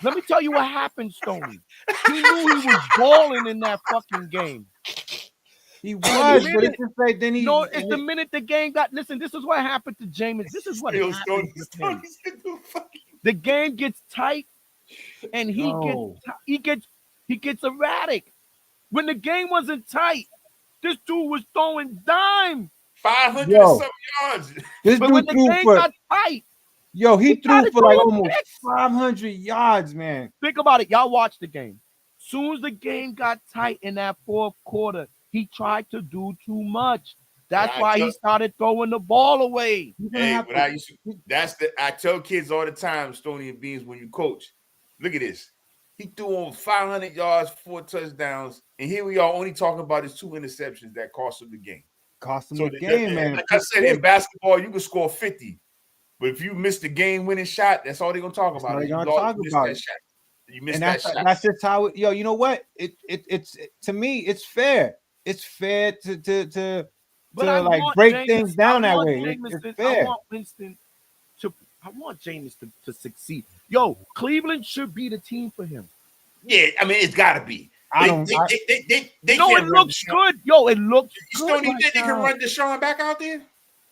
Speaker 4: Let me tell you what happened, Stoney. He knew he was balling in that fucking game.
Speaker 2: He was, but it's just like then he.
Speaker 4: No, it's the minute the game got. Listen, this is what happened to Jameis. This is what happened to him. The game gets tight, and he gets erratic. When the game wasn't tight, this dude was throwing dime.
Speaker 3: 500 and some yards.
Speaker 2: This
Speaker 4: But
Speaker 2: dude
Speaker 4: when the
Speaker 2: threw
Speaker 4: game
Speaker 2: for.
Speaker 4: got tight,
Speaker 2: He threw
Speaker 4: tried
Speaker 2: for
Speaker 4: to
Speaker 2: like
Speaker 4: throw a
Speaker 2: almost
Speaker 4: pick.
Speaker 2: 500 yards, man.
Speaker 4: think about it. Y'all watch the game. Soon as the game got tight in that fourth quarter, he tried to do too much. That's why he started throwing the ball away.
Speaker 3: Hey, but I tell kids all the time, Stoney and Beans, when you coach, look at this. He threw over 500 yards, 4 touchdowns, and here we are only talking about his 2 interceptions that cost him the game.
Speaker 2: Cost him the game, man.
Speaker 3: Like I said, in basketball, you can score 50, but if you miss the game-winning shot, that's all they're gonna talk about. You missed that shot.
Speaker 2: That's just how it, you know what? It's to me, it's fair. It's fair to like break things down that way. It's fair.
Speaker 4: I want Jameis to succeed. Yo, Cleveland should be the team for him.
Speaker 3: Yeah, I mean, it's gotta be. They
Speaker 4: it looks good. Yo, it looks good.
Speaker 3: Don't you think they can run Deshaun back out there?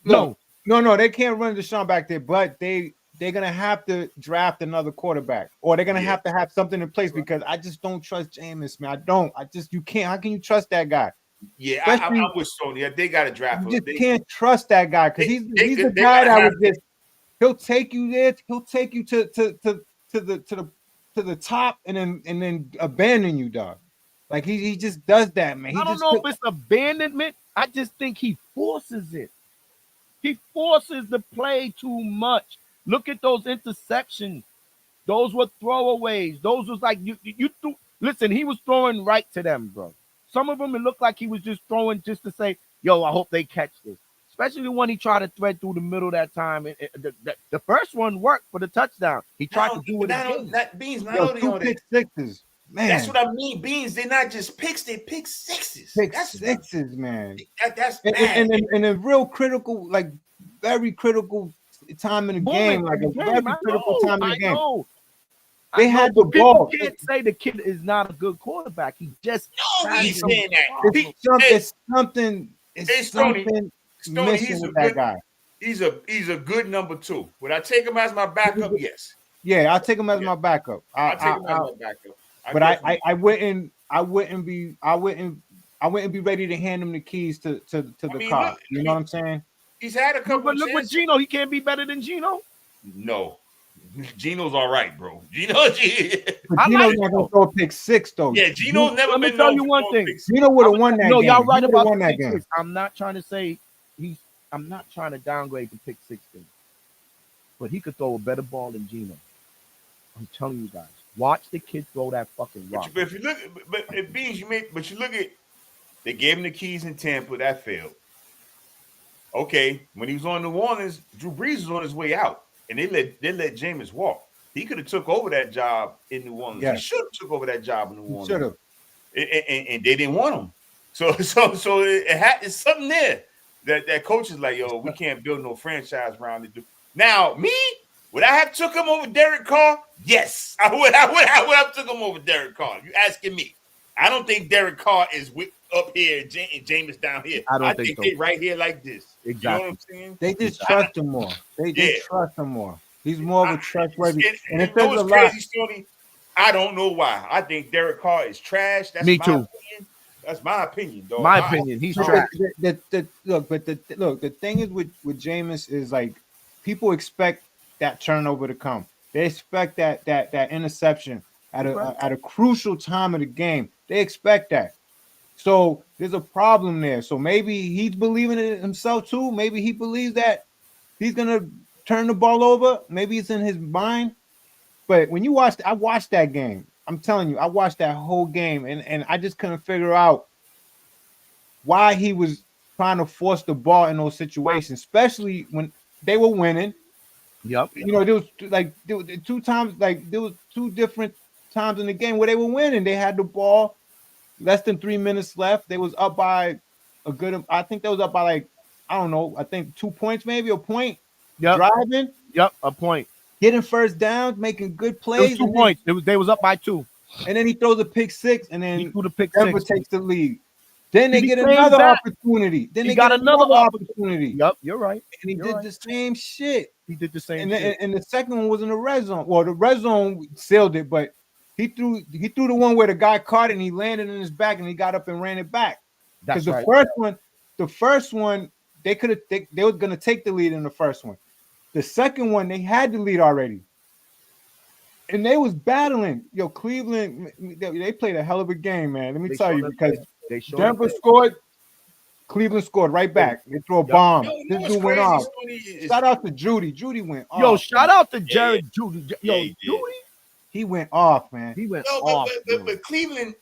Speaker 2: No, they can't run Deshaun back there, but they're gonna have to draft another quarterback, or they're gonna have to have something in place because I just don't trust Jameis, man. You can't. How can you trust that guy?
Speaker 3: Yeah, I'm with Sony. They got to draft him.
Speaker 2: You just can't trust that guy because he's the guy that would just. He'll take you there. He'll take you to the top and then abandon you, dog. Like he just does that, man.
Speaker 4: I don't know if it's abandonment. I just think he forces it. He forces the play too much. Look at those interceptions. Those were throwaways. Those was like you threw. Listen, he was throwing right to them, bro. Some of them it looked like he was just throwing just to say, "Yo, I hope they catch this." Especially the one he tried to thread through the middle that time. The first one worked for the touchdown. He tried to do it again.
Speaker 3: Beans, not only on
Speaker 2: pick sixes. Man,
Speaker 3: that's what I mean. Beans, they're not just picks; they pick sixes.
Speaker 2: Sixes, man.
Speaker 3: That's
Speaker 2: bad. And a real critical, like very critical time in the game, like a very critical time in the game. They had the ball.
Speaker 4: People can't say the kid is not a good quarterback. He just
Speaker 3: he's saying that.
Speaker 2: It's something
Speaker 3: Stoney, he's a good guy. He's a good number 2. Would I take him as my backup? Yes.
Speaker 2: Yeah, I'll take him as my backup.
Speaker 3: I'll take him as my backup.
Speaker 2: But I wouldn't be ready to hand him the keys to the car. You know what I'm saying?
Speaker 3: He's had a couple.
Speaker 4: But look with Gino, he can't be better than Gino.
Speaker 3: No. Gino's all right, bro.
Speaker 2: Gino's not gonna throw a pick 6 though.
Speaker 3: Yeah, Gino's never been.
Speaker 4: Let me tell you one thing.
Speaker 2: Gino would have won that game.
Speaker 4: No, y'all right about
Speaker 2: that game.
Speaker 4: I'm not trying to say I'm not trying to downgrade the pick 6 thing, but he could throw a better ball than Gino. I'm telling you guys, watch the kid throw that fucking rock.
Speaker 3: But if you look, but it means you look at. They gave him the keys in Tampa. That failed. Okay, when he was on New Orleans, Drew Brees was on his way out. And they let Jameis walk. He could have took over that job in New Orleans. Yeah. He should have took over that job in New Orleans. Should have. And they didn't want him. So it's something there that coach is like, yo, we can't build no franchise around it. Now, me, would I have took him over Derek Carr? Yes, I would have took him over Derek Carr. You asking me? I don't think Derek Carr is up here and Jameis down here. I think they right here like this.
Speaker 4: Exactly.
Speaker 3: You know what I'm saying?
Speaker 2: They just trust him more. They trust him more. He's more of a trustworthy, and it
Speaker 3: you know
Speaker 2: says a
Speaker 3: what's
Speaker 2: lot.
Speaker 3: crazy, Stoney? I don't know why. I think Derek Carr is trash. That's
Speaker 4: Me
Speaker 3: my
Speaker 4: too.
Speaker 3: opinion. That's my opinion, dog.
Speaker 4: My opinion, he's
Speaker 2: But
Speaker 4: trash.
Speaker 2: the thing is with Jameis is like people expect that turnover to come. They expect that interception at a crucial time of the game. They expect that. So there's a problem there. So maybe he's believing it himself too. Maybe he believes that he's gonna turn the ball over. Maybe it's in his mind. But when I watched that game. I'm telling you, I watched that whole game, and I just couldn't figure out why he was trying to force the ball in those situations, especially when they were winning.
Speaker 4: Yep.
Speaker 2: You know, there was 2 times, like there was 2 different times in the game where they were winning. They had the ball, less than 3 minutes left. They was up by I think they was up by like, I don't know, I think 2 points, maybe a point.
Speaker 4: Yep.
Speaker 2: Driving,
Speaker 4: A point.
Speaker 2: getting first downs, making good
Speaker 4: It
Speaker 2: plays.
Speaker 4: was 2 points. They was up by 2.
Speaker 2: And then he throws a pick six, and
Speaker 4: He
Speaker 2: then
Speaker 4: threw the pick
Speaker 2: Denver
Speaker 4: 6.
Speaker 2: takes the lead. Then they
Speaker 4: He
Speaker 2: get
Speaker 4: came
Speaker 2: another
Speaker 4: back.
Speaker 2: opportunity. Then
Speaker 4: He
Speaker 2: they
Speaker 4: got
Speaker 2: get
Speaker 4: another
Speaker 2: another opportunity.
Speaker 4: Yep, you're right.
Speaker 2: And he
Speaker 4: You're
Speaker 2: did
Speaker 4: right.
Speaker 2: the same shit.
Speaker 4: He did the same
Speaker 2: And
Speaker 4: shit.
Speaker 2: and the second one was in the red zone. Well, the red zone sealed it, but he threw the one where the guy caught it and he landed in his back and he got up and ran it back. Because
Speaker 4: That's right.
Speaker 2: the first one, they were gonna take the lead in the first one. The second one, they had the lead already. And they was battling. Yo, Cleveland, they played a hell of a game, man. Let me tell you, because Denver scored, Cleveland scored right back. They threw a bomb. This dude went off. Shout out to Judy. Judy went off.
Speaker 4: Yo, shout out to Jared Judy. Yo, Judy,
Speaker 2: he went off, man.
Speaker 4: he went off.
Speaker 3: But Cleveland,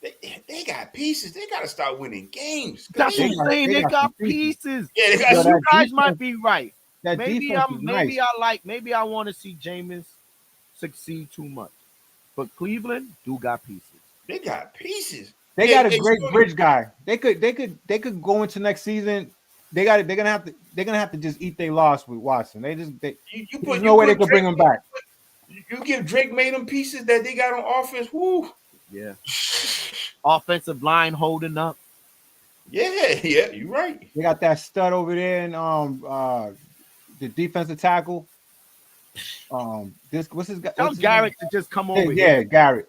Speaker 3: they got pieces. They got to start winning games.
Speaker 4: That's what I'm saying. They got pieces.
Speaker 3: Yeah, they
Speaker 4: You
Speaker 3: got
Speaker 4: guys might be right.
Speaker 2: That
Speaker 4: Maybe I want to see Jameis succeed too much. But Cleveland do got pieces.
Speaker 3: They got pieces.
Speaker 2: They got a great bridge guy. They could go into next season. They're gonna have to just eat their loss with Watson. There's no way they could bring him back.
Speaker 3: You give Drake made them pieces that they got on offense. Woo.
Speaker 4: Yeah. Offensive line holding up.
Speaker 3: Yeah, you're right.
Speaker 2: They got that stud over there in the defensive tackle. What's his guy?
Speaker 4: Tell Garrett to just come over
Speaker 2: here. Yeah, Garrett.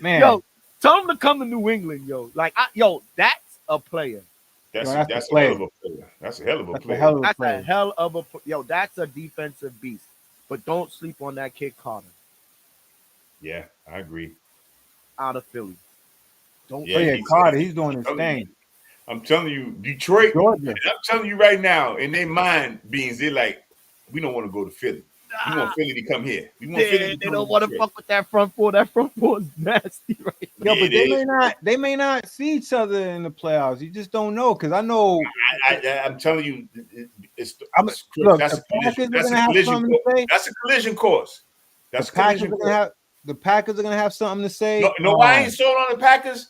Speaker 2: Man,
Speaker 4: yo, tell him to come to New England, yo. That's a player.
Speaker 3: That's a hell of a player. That's a hell of a player.
Speaker 4: That's a defensive beast. But don't sleep on that kid Carter.
Speaker 3: Yeah, I agree.
Speaker 4: Out of Philly.
Speaker 2: Carter, he's doing his thing.
Speaker 3: I'm telling you, Detroit.
Speaker 2: Georgia.
Speaker 3: I'm telling you right now, in their mind beings, they're like, we don't want to go to Philly. We want Philly to come here.
Speaker 4: They don't want to fuck with that front four. That front four is nasty, right?
Speaker 2: Yo, but they may not see each other in the playoffs. You just don't know, because I know.
Speaker 3: I'm telling you, that's a collision course. That's
Speaker 2: the Packers are gonna have something to say.
Speaker 3: No, I ain't sold on the Packers.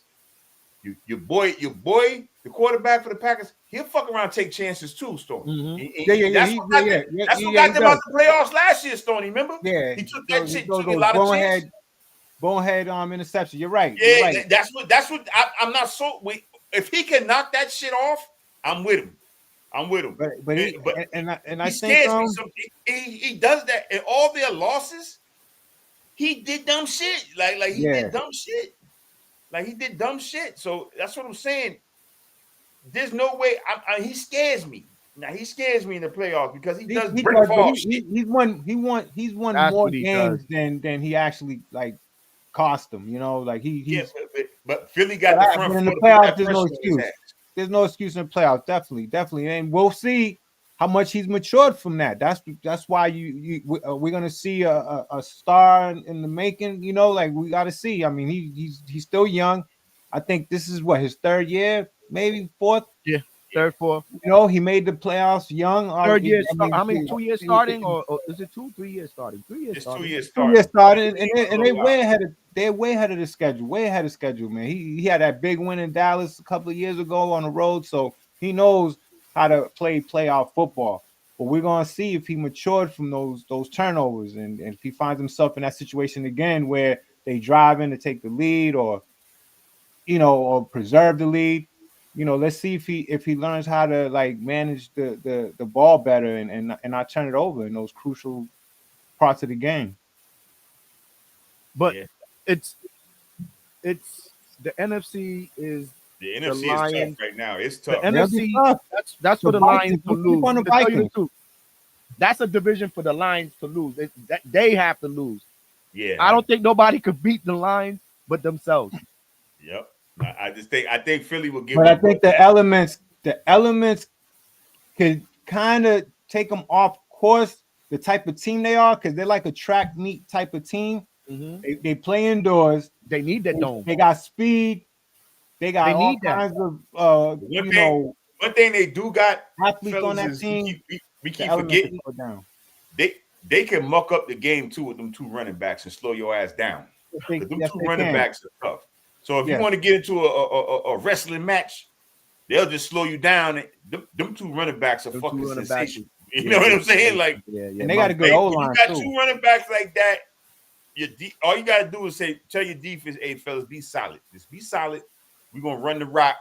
Speaker 3: Your boy, the quarterback for the Packers, he'll fuck around and take chances too, Storm.
Speaker 2: Mm-hmm.
Speaker 3: That's what got them out the playoffs last year, Storm. Remember?
Speaker 2: Yeah,
Speaker 3: he took that shit, took a lot of chances.
Speaker 2: Bonehead interception. You're right.
Speaker 3: Yeah,
Speaker 2: you're right.
Speaker 3: That's what I'm not so. If he can knock that shit off, I'm with him. But he scares me. He does that in all their losses. He did dumb shit. He did dumb shit. He did dumb shit. So that's what I'm saying. There's no way. He scares me. Now he scares me in the playoffs because he does Brett Favre shit.
Speaker 2: He's won more games than he actually cost them. You know,
Speaker 3: but Philly got the front foot
Speaker 2: in the playoffs. There's no excuse. There's no excuse in the playoffs. Definitely, and we'll see how much he's matured from that. That's why we're gonna see a star in the making. You know, we got to see. I mean, he's still young. I think this is his 3rd year, maybe 4th.
Speaker 4: Yeah, 3rd, 4th.
Speaker 2: You know, he made the playoffs young.
Speaker 4: 3rd year. 2 years starting, or is it 2, 3 years starting? 3 years.
Speaker 3: It's 2 years
Speaker 2: starting. 2 years starting, and they're way ahead of. They're way ahead of the schedule. Way ahead of schedule, man. He had that big win in Dallas a couple of years ago on the road, so he knows how to play playoff football. But we're gonna see if he matured from those turnovers, and if he finds himself in that situation again where they drive in to take the lead, or preserve the lead. let's see if he learns how to like manage the ball better and not turn it over in those crucial parts of the game.
Speaker 4: But
Speaker 3: Yeah.
Speaker 4: it's the NFC is
Speaker 3: The
Speaker 4: the
Speaker 3: NFC is
Speaker 4: Lions.
Speaker 3: tough right now. It's
Speaker 4: The
Speaker 3: tough.
Speaker 2: They'll be
Speaker 4: NFC,
Speaker 2: tough.
Speaker 4: that's for the Lions to
Speaker 2: Don't
Speaker 4: lose.
Speaker 2: sleep on the
Speaker 4: To tell you the
Speaker 2: Vikings.
Speaker 4: truth, that's a division for the Lions to lose. That they have to lose.
Speaker 3: Yeah.
Speaker 4: I don't think nobody could beat the Lions but themselves.
Speaker 3: Yep. I think Philly will give
Speaker 2: But I
Speaker 3: up.
Speaker 2: think the elements could kind of take them off course, the type of team they are, because they're like a track meet type of team.
Speaker 4: Mhm.
Speaker 2: They play indoors.
Speaker 4: They need that dome.
Speaker 2: They got speed. They got
Speaker 4: They
Speaker 2: all
Speaker 4: need that.
Speaker 2: kinds of
Speaker 3: One thing they do got,
Speaker 2: athletes on
Speaker 3: fellas,
Speaker 2: that
Speaker 3: is
Speaker 2: team.
Speaker 3: we
Speaker 2: The
Speaker 3: keep
Speaker 2: elements
Speaker 3: forgetting
Speaker 2: to go down.
Speaker 3: they can muck up the game too with them two running backs and slow your ass down. Because them two running backs are tough. So if you want to get into a wrestling match, they'll just slow you down. Them two running backs are fucking sensational. You know what I'm saying? Like,
Speaker 2: and they got a good O line
Speaker 3: too. You got
Speaker 2: too.
Speaker 3: two running backs like that. All you gotta do is tell your defense, hey fellas, be solid. Just be solid. We're gonna run the rock.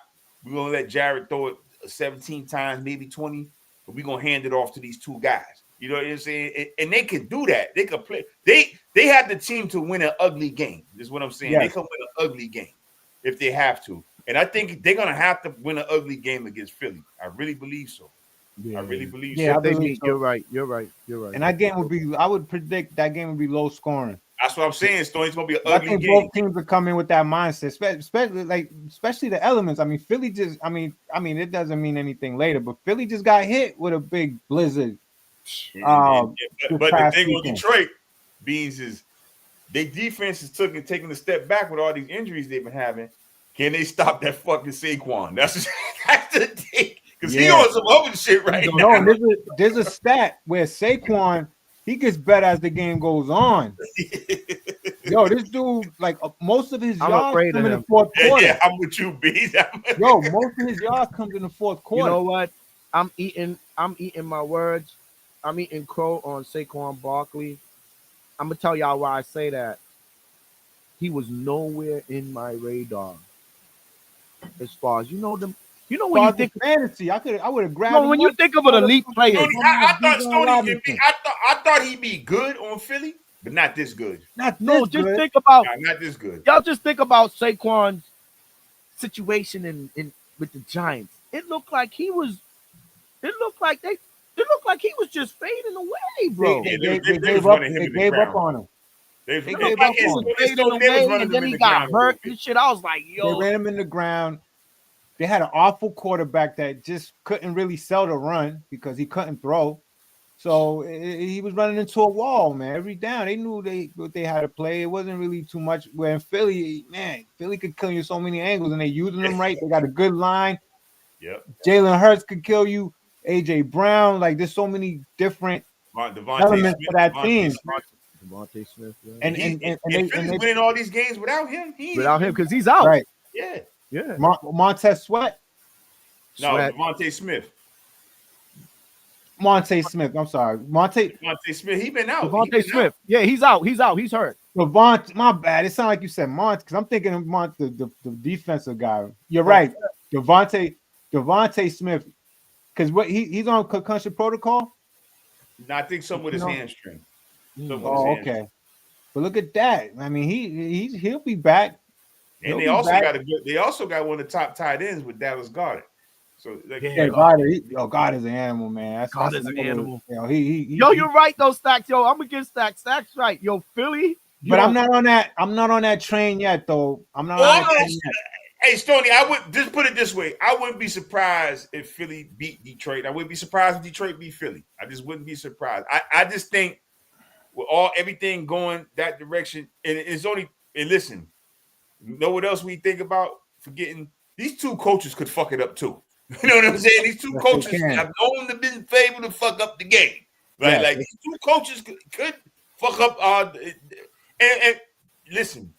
Speaker 3: We're gonna let Jared throw it 17 times, maybe 20, but we're gonna hand it off to these two guys. You know what I'm saying? And they can do that. They can play. They have the team to win an ugly game. Is what I'm saying. Yes. They can win an ugly game if they have to. And I think they're gonna have to win an ugly game against Philly. I really believe so. I really believe so.
Speaker 2: I believe so.
Speaker 4: You're right.
Speaker 2: And that game would be, I would predict that game would be low scoring.
Speaker 3: That's what I'm saying, Stone. It's gonna be an ugly game.
Speaker 2: I think both teams are coming with that mindset, especially the elements. I mean, Philly just, I mean, it doesn't mean anything later, but Philly just got hit with a big blizzard.
Speaker 3: But the thing with Detroit, Beans, is their defense is taking a step back with all these injuries they've been having. Can they stop that fucking Saquon? That's the thing. Because he on some other shit right now.
Speaker 2: No, there's a stat where Saquon, he gets better as the game goes on. Yo, this dude, like most of his yards come in the fourth quarter.
Speaker 3: Yeah, I'm with you, B.
Speaker 2: Yo, most of his yards comes in the fourth quarter.
Speaker 4: You know what? I'm eating my words. I'm eating crow on Saquon Barkley. I'm gonna tell y'all why I say that. He was nowhere in my radar. As far as when you think
Speaker 2: fantasy, I would have grabbed him.
Speaker 4: When you think of an elite player,
Speaker 3: I thought he'd be good on Philly, but not this good.
Speaker 4: Think about
Speaker 3: not this good.
Speaker 4: Y'all just think about Saquon's situation in with the Giants. It looked like he was just fading away, bro.
Speaker 2: They gave up on him.
Speaker 4: They gave up on him. And then he got hurt and shit. I was like, yo.
Speaker 2: They ran him in the ground. They had an awful quarterback that just couldn't really sell the run because he couldn't throw. So he was running into a wall, man. Every down, they knew what they had to play. It wasn't really too much. Where in Philly, man, Philly could kill you so many angles, and they using them right. They got a good line.
Speaker 3: Yep.
Speaker 2: Jalen Hurts could kill you. AJ Brown, like there's so many different elements to that team.
Speaker 4: Devontae Smith, yeah.
Speaker 3: And Philly's winning all these games without him.
Speaker 4: Because he's out.
Speaker 2: Right.
Speaker 3: Yeah.
Speaker 2: Montez Sweat.
Speaker 3: No, Devontae Smith.
Speaker 2: Monte Smith. I'm sorry. Monte
Speaker 3: Smith. He been out.
Speaker 4: Devontae Smith. Yeah, he's out. He's hurt.
Speaker 2: My bad. It sounded like you said Monte because I'm thinking of the defensive guy. You're right. Devontae Smith. Because he's on concussion protocol?
Speaker 3: No, I think something with his hamstring.
Speaker 2: Okay. But look at that. I mean, he'll be back.
Speaker 3: And they also got one of the top tight ends with Dallas Goedert. So
Speaker 2: Goddard is an animal, man.
Speaker 4: God is an animal.
Speaker 2: Yo,
Speaker 4: you're right though, Stacks. Yo, I'm gonna give Stacks right. Yo, Philly.
Speaker 2: But I'm not on that train yet, though. I'm not on that train yet.
Speaker 3: Hey, Stoney, I would just put it this way. I wouldn't be surprised if Philly beat Detroit. I wouldn't be surprised if Detroit beat Philly. I just wouldn't be surprised. I just think with everything going that direction, and listen, you know what else we think about? Forgetting these two coaches could fuck it up too. You know what I'm saying? These two coaches have known to be able to fuck up the game. Right? Yeah. Like these two coaches could fuck up and listen.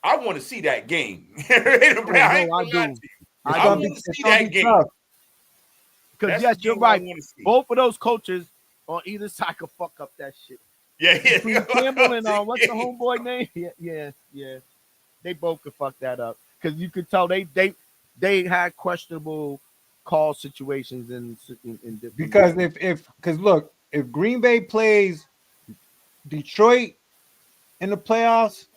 Speaker 3: I want to see that game. I want to see that game.
Speaker 4: Because yes, you're right. Both of those coaches on either side could fuck up that shit.
Speaker 3: Yeah.
Speaker 4: Campbell and what's the homeboy name? Yeah. They both could fuck that up because you could tell they they had questionable call situations in different
Speaker 2: because because look, if Green Bay plays Detroit in the playoffs,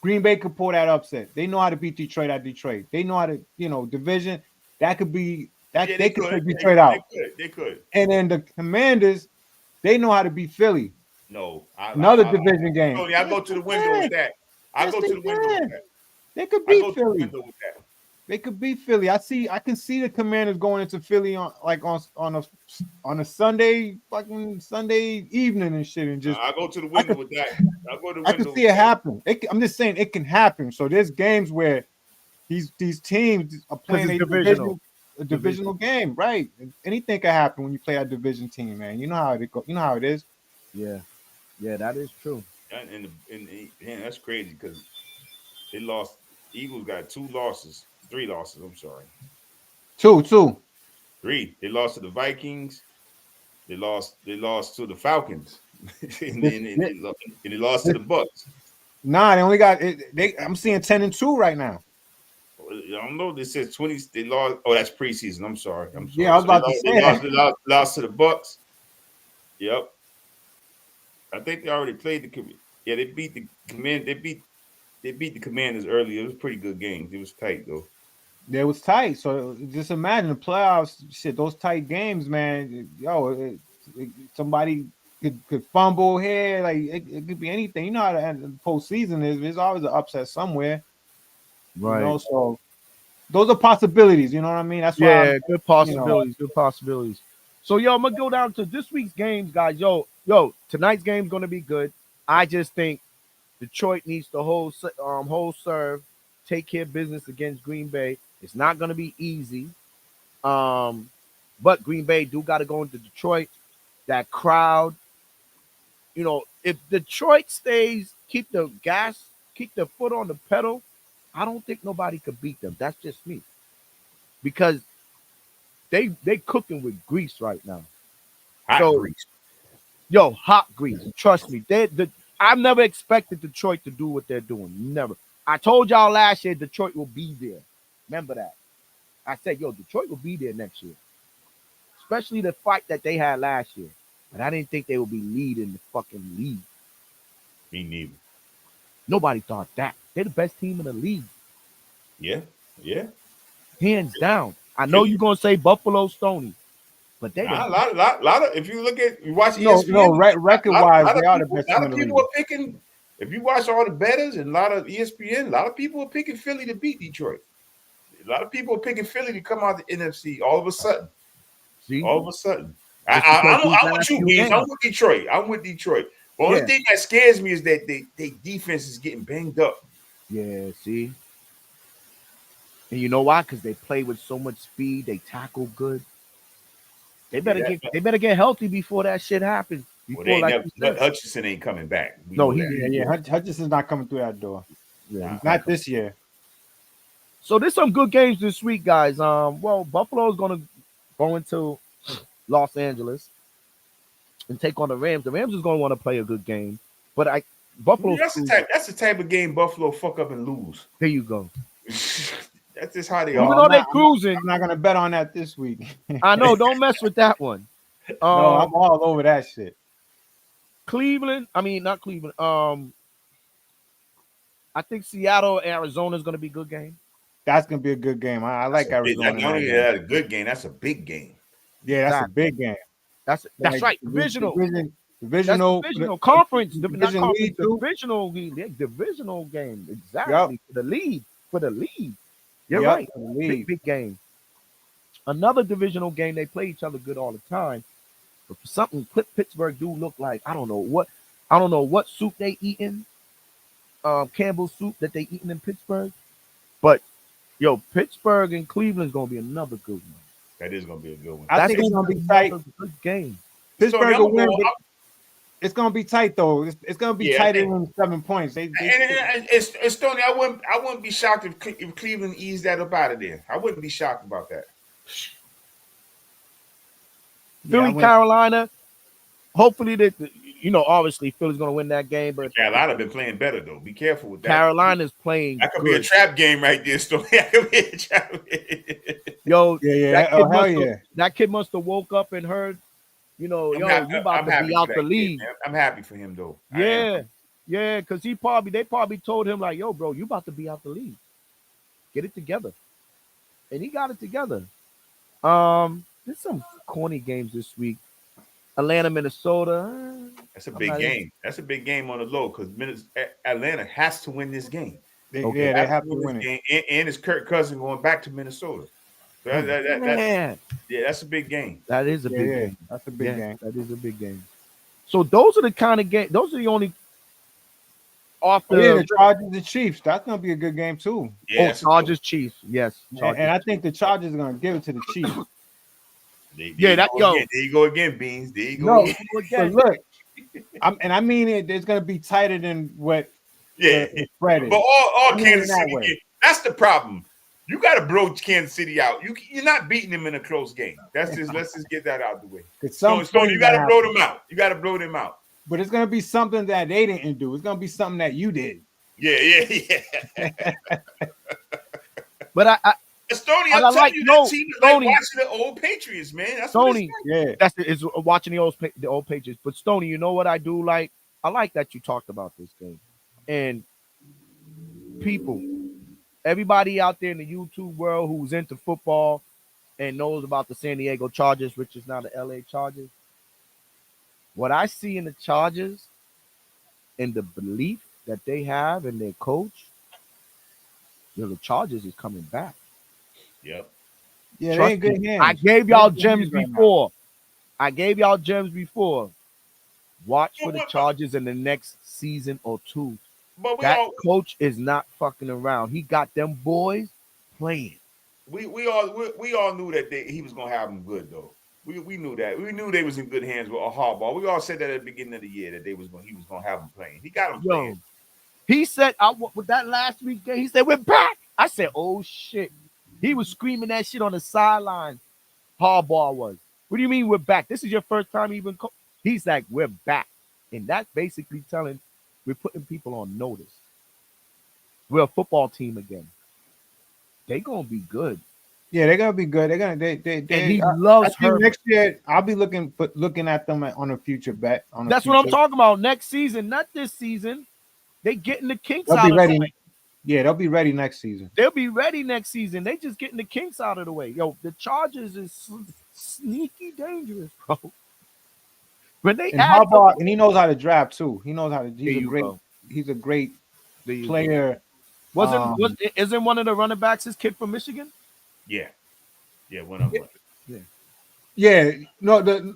Speaker 2: Green Bay could pull that upset. They know how to beat Detroit at Detroit. They know how to, division. That could be that
Speaker 3: Yeah,
Speaker 2: they
Speaker 3: they
Speaker 2: could
Speaker 3: could.
Speaker 2: take Detroit out.
Speaker 3: They could.
Speaker 2: And then the Commanders, they know how to beat Philly.
Speaker 3: No,
Speaker 2: Another division game.
Speaker 3: Tony, I go to the window with that. I
Speaker 2: Yes,
Speaker 3: go
Speaker 2: they
Speaker 3: to the window with
Speaker 2: can.
Speaker 3: that.
Speaker 2: They could
Speaker 3: I go
Speaker 2: beat
Speaker 3: to the
Speaker 2: Philly.
Speaker 3: window with that.
Speaker 2: They could beat Philly. I can see the Commanders going into Philly on a Sunday, fucking Sunday evening and shit, and just
Speaker 3: I go to the window with that. I go to the
Speaker 2: I can
Speaker 3: window
Speaker 2: see
Speaker 3: with
Speaker 2: it
Speaker 3: that.
Speaker 2: happen. I'm just saying it can happen. So there's games where these teams are playing
Speaker 4: it's
Speaker 2: a divisional game, right? Anything can happen when you play a division team, man. You know how it go. You know how it is.
Speaker 4: Yeah, that is true.
Speaker 3: And that's crazy because they lost. Eagles got 3 losses. I'm sorry,
Speaker 2: Two.
Speaker 3: 3. They lost to the Vikings. They lost to the Falcons, and they lost to the Bucks.
Speaker 2: Nah, they only got I'm seeing 10-2 right now.
Speaker 3: I don't know. They said 20. They lost. Oh, that's preseason. I'm sorry.
Speaker 2: Yeah, I was about to say
Speaker 3: they lost to the Bucks. Yep. I think they already played the. Yeah, they beat the command. They beat the Commanders earlier. It was a pretty good game. It was tight though.
Speaker 2: It was tight. So just imagine the playoffs. Shit, those tight games, man. Yo, somebody could fumble here. Like it could be anything. You know how the postseason is. There's always an upset somewhere.
Speaker 4: Right.
Speaker 2: So those are possibilities. You know what I mean? That's why.
Speaker 4: Good possibilities. Good possibilities. So I'm gonna go down to this week's games, guys. Yo, tonight's game's gonna be good. I just think Detroit needs to hold serve, take care of business against Green Bay. It's not gonna be easy. But Green Bay do got to go into Detroit. That crowd, if Detroit stays, keep the foot on the pedal, I don't think nobody could beat them. That's just me. Because they cooking with grease right now.
Speaker 3: Hot grease.
Speaker 4: Yo, hot grease. Trust me. I've never expected Detroit to do what they're doing. Never. I told y'all last year Detroit will be there. Remember that. I said, Detroit will be there next year. Especially the fight that they had last year. But I didn't think they would be leading the fucking league.
Speaker 3: Me neither.
Speaker 4: Nobody thought that. They're the best team in the league.
Speaker 3: Yeah.
Speaker 4: Hands down. I know you're gonna say Buffalo Stoney, but they
Speaker 3: a lot of. If you watch ESPN,
Speaker 2: record-wise, they are the best team in the league.
Speaker 3: People are picking. If you watch all the bettors and a lot of ESPN, a lot of people are picking Philly to beat Detroit. A lot of people are picking Philly to come out the NFC all of a sudden.
Speaker 4: See?
Speaker 3: All of a sudden. I'm with you, Beans. I'm with Detroit. The only thing that scares me is that they defense is getting banged up.
Speaker 4: Yeah, see? And you know why? Because they play with so much speed. They tackle good. They better get healthy before that shit happens.
Speaker 3: Hutchinson ain't coming back.
Speaker 2: Hutchinson's not coming through that door. Yeah, not this year.
Speaker 4: So there's some good games this week, guys. Buffalo's gonna go into Los Angeles and take on the Rams. The Rams is gonna want to play a good game, but Buffalo.
Speaker 3: That's the type of game Buffalo fuck up and lose.
Speaker 4: There you go.
Speaker 3: That's just how they
Speaker 4: are. Even though they're cruising,
Speaker 2: I'm not gonna bet on that this week.
Speaker 4: I know. Don't mess with that one.
Speaker 2: No, I'm all over that shit.
Speaker 4: Not Cleveland. I think Seattle, Arizona is gonna be a good game.
Speaker 2: That's gonna be a good game. I like Arizona.
Speaker 3: That's a good game. That's a big game.
Speaker 2: Yeah, that's a big game.
Speaker 4: That's right. Divisional conference. Divisional game. Exactly. Yep. For the lead. You're right. Big game. Another divisional game. They play each other good all the time. But for something Pittsburgh do look like, I don't know what soup they eating. Campbell's soup that they eating in Pittsburgh. But Pittsburgh and Cleveland's gonna be another good one.
Speaker 3: That is gonna be a good one.
Speaker 2: I think it's gonna be tight.
Speaker 4: Good game.
Speaker 2: Pittsburgh will win, but it's gonna be tight though. It's gonna be tighter than 7 points.
Speaker 3: It's Tony. I wouldn't be shocked if Cleveland eased that up out of there. I wouldn't be shocked about that.
Speaker 4: Philly, Carolina. Hopefully that obviously Philly's gonna win that game, but
Speaker 3: Carolina been playing better though. Be careful with that.
Speaker 4: Carolina's playing.
Speaker 3: That could
Speaker 4: good.
Speaker 3: be a trap game right there, Story. That could be a trap.
Speaker 4: Yo,
Speaker 2: yeah.
Speaker 4: That kid must have woke up and heard, you about to be out the league.
Speaker 3: Kid, I'm happy for him though.
Speaker 4: Yeah, because they probably told him like, yo, bro, you about to be out the league. Get it together. And he got it together. There's some corny games this week. Atlanta, Minnesota.
Speaker 3: That's a big game. That's a big game on the low because Atlanta has to win this game.
Speaker 2: They have to win it.
Speaker 3: And it's Kirk Cousins going back to Minnesota. So that's a big game.
Speaker 4: That is a big game.
Speaker 2: That's a big game.
Speaker 4: That is a big game. So those are the kind of games. Those are the only
Speaker 2: the Chargers and Chiefs. That's gonna be a good game too.
Speaker 3: Yeah,
Speaker 4: Chargers, Chiefs. Yes.
Speaker 2: Chargers. And I think the Chargers are gonna give it to the Chiefs.
Speaker 3: There you go again, Beans. There you go.
Speaker 2: Again. Look, I mean it. It's gonna be tighter than what. The spread is.
Speaker 3: But all Kansas City. That's the problem. You got to blow Kansas City out. You're not beating them in a close game. Let's just get that out of the way. So you got to blow them out. You got to blow them out.
Speaker 2: But it's gonna be something that they didn't do. It's gonna be something that you did.
Speaker 3: Yeah.
Speaker 4: But
Speaker 3: Stoney, I'm telling you, that team is like watching the old Patriots, man. That's
Speaker 4: Stoney,
Speaker 3: what
Speaker 4: it's watching the old Patriots. But Stoney, you know what I do like? I like that you talked about this game. And people, everybody out there in the YouTube world who's into football and knows about the San Diego Chargers, which is now the LA Chargers. What I see in the Chargers and the belief that they have in their coach, the Chargers is coming back.
Speaker 3: Yep.
Speaker 2: Yeah, they ain't good hands.
Speaker 4: I gave y'all gems before. Watch for the Chargers in the next season or two.
Speaker 3: But
Speaker 4: coach is not fucking around. He got them boys playing.
Speaker 3: We all knew that he was gonna have them good though. We knew that. We knew they was in good hands with a Harbaugh. We all said that at the beginning of the year that he was gonna have them playing. He got them playing.
Speaker 4: He said, with that last week game, he said, we're back. I said, oh shit. He was screaming that shit on the sideline. Harbaugh was. What do you mean we're back? This is your first time even. He's like, we're back. And that's basically telling we're putting people on notice. We're a football team again. They're gonna be good.
Speaker 2: Yeah, they're gonna be good. They're gonna and
Speaker 4: he loves her.
Speaker 2: Next year, I'll be looking at them on a future bet.
Speaker 4: That's what I'm talking about. Next season, not this season. They getting the kinks out of the way.
Speaker 2: Yeah, they'll be ready next season.
Speaker 4: They'll be ready next season. They just getting the kinks out of the way. Yo, the Chargers is sneaky dangerous, bro. When they
Speaker 2: Harbaugh, and he knows how to draft too. He knows how to. He's a great player.
Speaker 4: Isn't one of the running backs his kid from Michigan?
Speaker 3: Yeah, one of them.
Speaker 2: Yeah. No,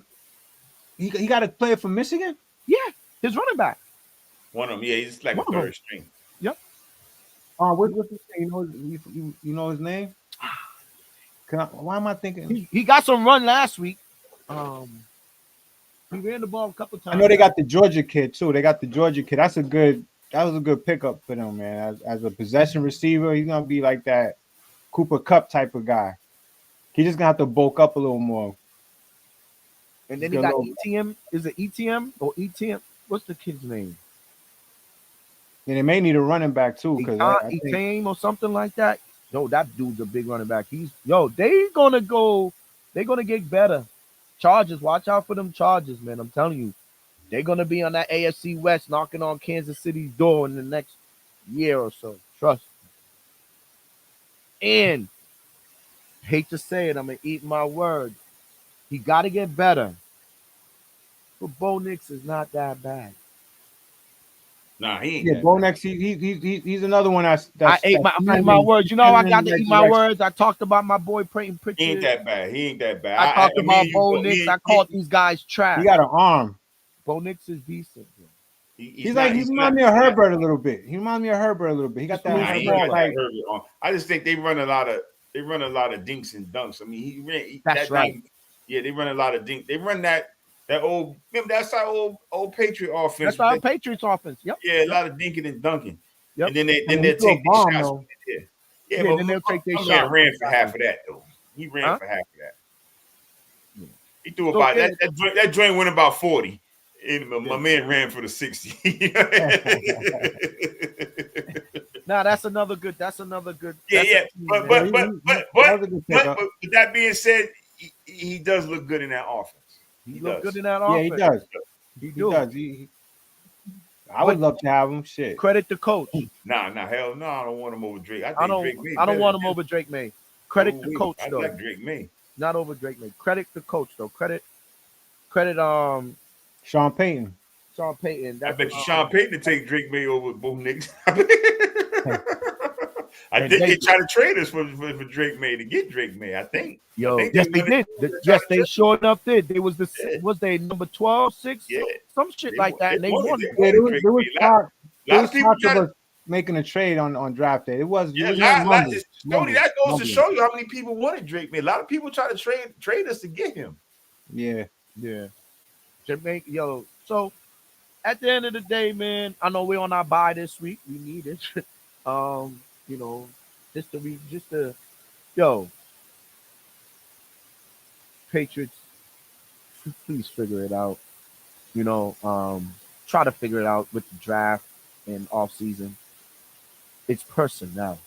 Speaker 2: he got a player from Michigan.
Speaker 4: Yeah, his running back.
Speaker 3: One of them. Yeah, he's like a third string.
Speaker 4: Yep.
Speaker 2: What's his name? You know his name? Why am I thinking?
Speaker 4: He got some run last week. He ran the ball a couple times.
Speaker 2: I know they got the Georgia kid too. That was a good pickup for them, man. As a possession receiver, he's gonna be like that Cooper Kupp type of guy. He's just gonna have to bulk up a little more.
Speaker 4: And then he got ETM. Is it ETM or ETM? What's the kid's name?
Speaker 2: And they may need a running back too, because
Speaker 4: ETM or something like that. No, that dude's a big running back. They're gonna get better. Chargers, watch out for them Chargers, man. I'm telling you, they're gonna be on that AFC West, knocking on Kansas City's door in the next year or so. Trust me. And hate to say it, I'm gonna eat my word. He got to get better. But Bo Nix is not that bad.
Speaker 3: Nah, he ain't.
Speaker 2: Yeah, Bo Nix, he's another one I
Speaker 4: ate my words. You know, I got to eat my words. I talked about my boy Peyton Pritchard.
Speaker 3: He ain't that bad.
Speaker 4: I talked about Bo Nix. I called these guys trash.
Speaker 2: He got an arm.
Speaker 4: Bo Nix is decent. Bro.
Speaker 2: He reminds me of Herbert a little bit. He got that.
Speaker 3: I just think they run a lot of dinks and dunks. I mean,
Speaker 4: that's right.
Speaker 3: Yeah, they run a lot of dinks. They run that old. Remember, that's our old Patriot offense.
Speaker 4: That's our Patriots offense. Yep.
Speaker 3: Yeah, a lot of dinking and dunking.
Speaker 4: Yep.
Speaker 3: And then they'll take the shots. Yeah, but
Speaker 4: then they'll take their
Speaker 3: shots. Ran for half of that though. He ran for half of that. He threw about that joint went about 40. And my man ran for the 60.
Speaker 4: Now that's another good. That's another good.
Speaker 3: Yeah,
Speaker 4: that's
Speaker 3: yeah. But with that being said, he does look good in that offense.
Speaker 4: He look good in that
Speaker 2: Yeah,
Speaker 4: offense.
Speaker 2: he does.
Speaker 4: He
Speaker 2: does. I would love to have him. Shit.
Speaker 4: Credit the coach.
Speaker 3: Nah, hell no. I don't want him over Drake.
Speaker 4: I don't want him over Drake May. Credit the coach though.
Speaker 3: I like Drake May.
Speaker 4: Not over Drake May. Credit the coach though. Credit
Speaker 2: Sean Payton.
Speaker 4: Sean Payton.
Speaker 3: I bet you Sean Payton to take Drake May over both niggas. I think they try to trade us for Drake May to get Drake May. I think.
Speaker 4: Yes, they did. Yes, they sure enough did. They was was they number 12, 6, some shit like that, and they won.
Speaker 2: Yeah, there was talk about making a trade on draft day. It was.
Speaker 3: Tony, that goes to show you how many people wanted Drake May. A lot of people try to trade us to get him.
Speaker 2: Yeah.
Speaker 4: So at the end of the day, man, I know we're on our bye this week. We need it. Patriots, please figure it out. Try to figure it out with the draft and off season. It's personnel.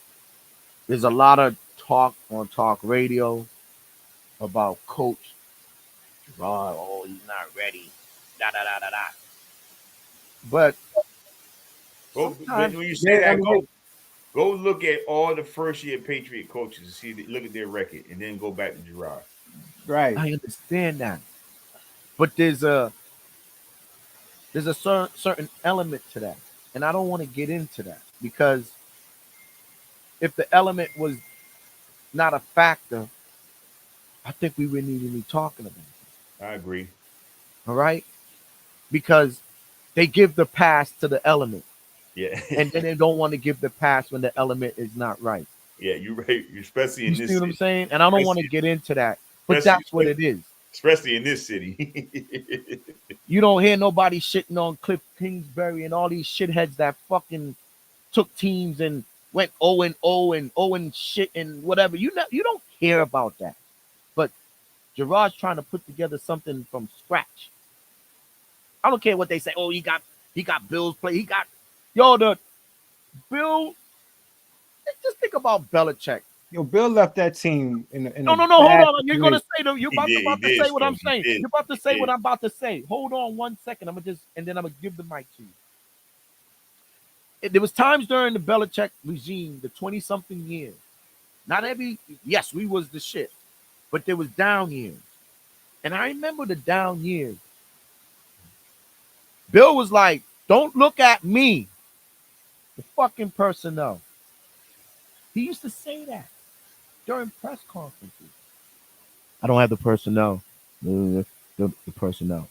Speaker 4: There's a lot of talk on talk radio about Coach Gerard. Oh, he's not ready. But
Speaker 3: when you say that, go look at all the first year Patriot coaches and look at their record, and then go back to Gerard.
Speaker 2: Right.
Speaker 4: I understand that, but there's a certain element to that, and I don't want to get into that because if the element was not a factor, I think we wouldn't even be talking about it.
Speaker 3: I agree.
Speaker 4: All right, because they give the pass to the element.
Speaker 3: Yeah.
Speaker 4: And then they don't want to give the pass when the element is not right.
Speaker 3: Yeah, you're right. Especially in this city. You see
Speaker 4: what I'm saying? And I don't want to get into that, but that's what it is.
Speaker 3: Especially in this city.
Speaker 4: You don't hear nobody shitting on Cliff Kingsbury and all these shitheads that fucking took teams and went 0-0 and 0 shit and whatever. You don't hear about that. But Gerard's trying to put together something from scratch. I don't care what they say. Oh, he got Bill's play. He got the Bill. Just think about Belichick.
Speaker 2: Bill left that team in
Speaker 4: no. Hold on. You're gonna say you're about to say what I'm saying. You're about to say what I'm about to say. Hold on 1 second. I'm gonna give the mic to you. There was times during the Belichick regime, the 20-something years. Yes, we was the shit, but there was down years, and I remember the down years. Bill was like, "Don't look at me, the fucking personnel." He used to say that during press conferences. I don't have the personnel. The personnel.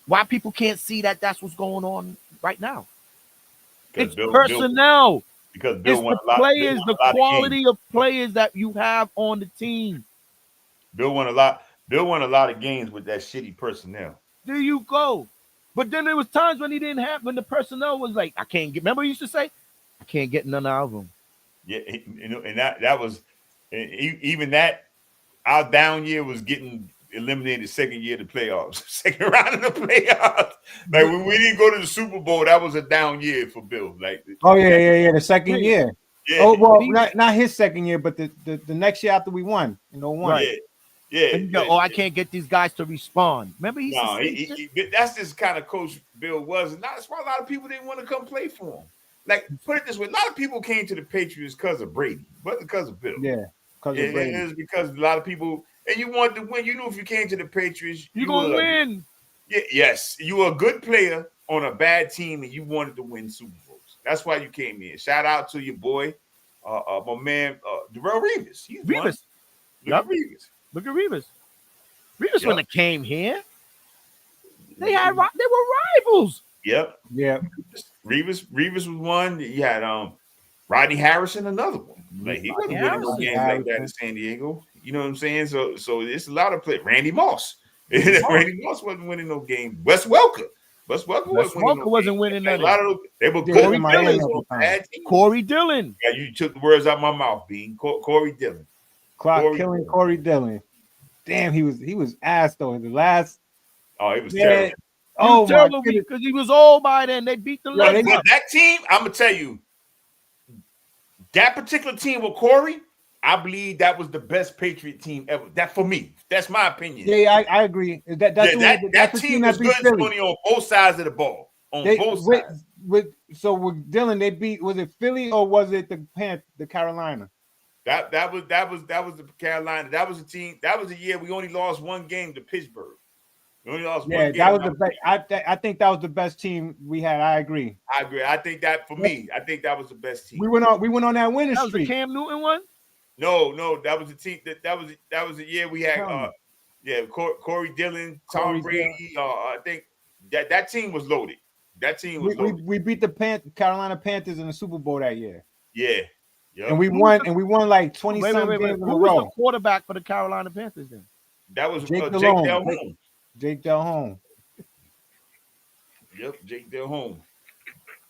Speaker 4: Why people can't see that that's what's going on right now? It's personnel.
Speaker 3: Because Bill won
Speaker 4: a lot. Players, the quality of players that you have on the team.
Speaker 3: Bill won a lot. Bill won a lot of games with that shitty personnel.
Speaker 4: There you go. But then there was times when when the personnel was like, I can't get. Remember, he used to say, I can't get none out of them.
Speaker 3: Yeah, and that was even that. Our down year was getting eliminated second year of the playoffs, second round of the playoffs. Like when we didn't go to the Super Bowl, that was a down year for Bill. Like,
Speaker 2: the second year.
Speaker 3: Yeah.
Speaker 2: Oh well, not his second year, but the next year after we won in 01.
Speaker 3: Right. Yeah.
Speaker 4: I can't get these guys to respond. Remember,
Speaker 3: that's just kind of coach Bill was, and that's why a lot of people didn't want to come play for him. Like, put it this way, a lot of people came to the Patriots because of Brady, but because of Bill.
Speaker 2: Yeah, because of Brady.
Speaker 3: It was because a lot of people, and you wanted to win. You knew if you came to the Patriots,
Speaker 4: you're gonna win.
Speaker 3: Yeah, yes, you were a good player on a bad team, and you wanted to win Super Bowls. That's why you came in. Shout out to your boy, my man, Darrell Revis.
Speaker 4: Look at Revis. Revis when they came here, they were rivals.
Speaker 3: Yep.
Speaker 2: Yeah.
Speaker 3: Revis was one. You had Rodney Harrison, another one. Like he wasn't winning no games like that in San Diego. You know what I'm saying? So it's a lot of play. Randy Moss. Randy Moss wasn't winning no games. Wes Welker.
Speaker 4: wasn't winning
Speaker 3: a lot of those. They were good.
Speaker 4: Corey Dillon.
Speaker 3: Yeah, you took the words out of my mouth, Bean. Corey Dillon.
Speaker 2: Killing Corey Dillon. damn, he was ass though in the last.
Speaker 3: Oh, it was
Speaker 2: Yeah.
Speaker 3: terrible.
Speaker 4: He
Speaker 2: Oh
Speaker 4: was
Speaker 2: my
Speaker 4: terrible
Speaker 2: goodness.
Speaker 4: because he was old by then. They beat the
Speaker 2: Yeah,
Speaker 4: legs
Speaker 3: But
Speaker 4: up.
Speaker 3: that team, I'm gonna tell you, that particular team with Corey, I believe that was the best Patriot team ever. That for me, that's my opinion.
Speaker 2: Yeah, I agree. That's
Speaker 3: that
Speaker 2: the
Speaker 3: team
Speaker 2: that
Speaker 3: was
Speaker 2: beat
Speaker 3: good,
Speaker 2: Philly.
Speaker 3: Tony, on both sides of the ball. On
Speaker 2: They
Speaker 3: both sides.
Speaker 2: with Dylan, they beat, was it Philly or was it the Carolina?
Speaker 3: That was the Carolina. That was a team. That was a year we only lost one game to Pittsburgh. We only lost one game.
Speaker 2: That was the best. I think that was the best team we had. I agree.
Speaker 3: I agree. I think that for me, I think that was the best team.
Speaker 2: We went on that winning
Speaker 4: That was the
Speaker 2: streak.
Speaker 4: Cam Newton one.
Speaker 3: No, that was a team. That was a year we had. Corey Dillon, Tom Brady. I think that team was loaded. That team was loaded.
Speaker 2: We beat the Carolina Panthers in the Super Bowl that year.
Speaker 3: Yeah. Yep.
Speaker 2: And we won like 20 some games in a
Speaker 4: Who
Speaker 2: row.
Speaker 4: was the quarterback for the Carolina Panthers then?
Speaker 3: That was
Speaker 2: Jake
Speaker 3: Jake
Speaker 2: Delhomme.
Speaker 3: Delhomme.
Speaker 2: Jake Delhomme.
Speaker 3: Yep, Jake Delhomme.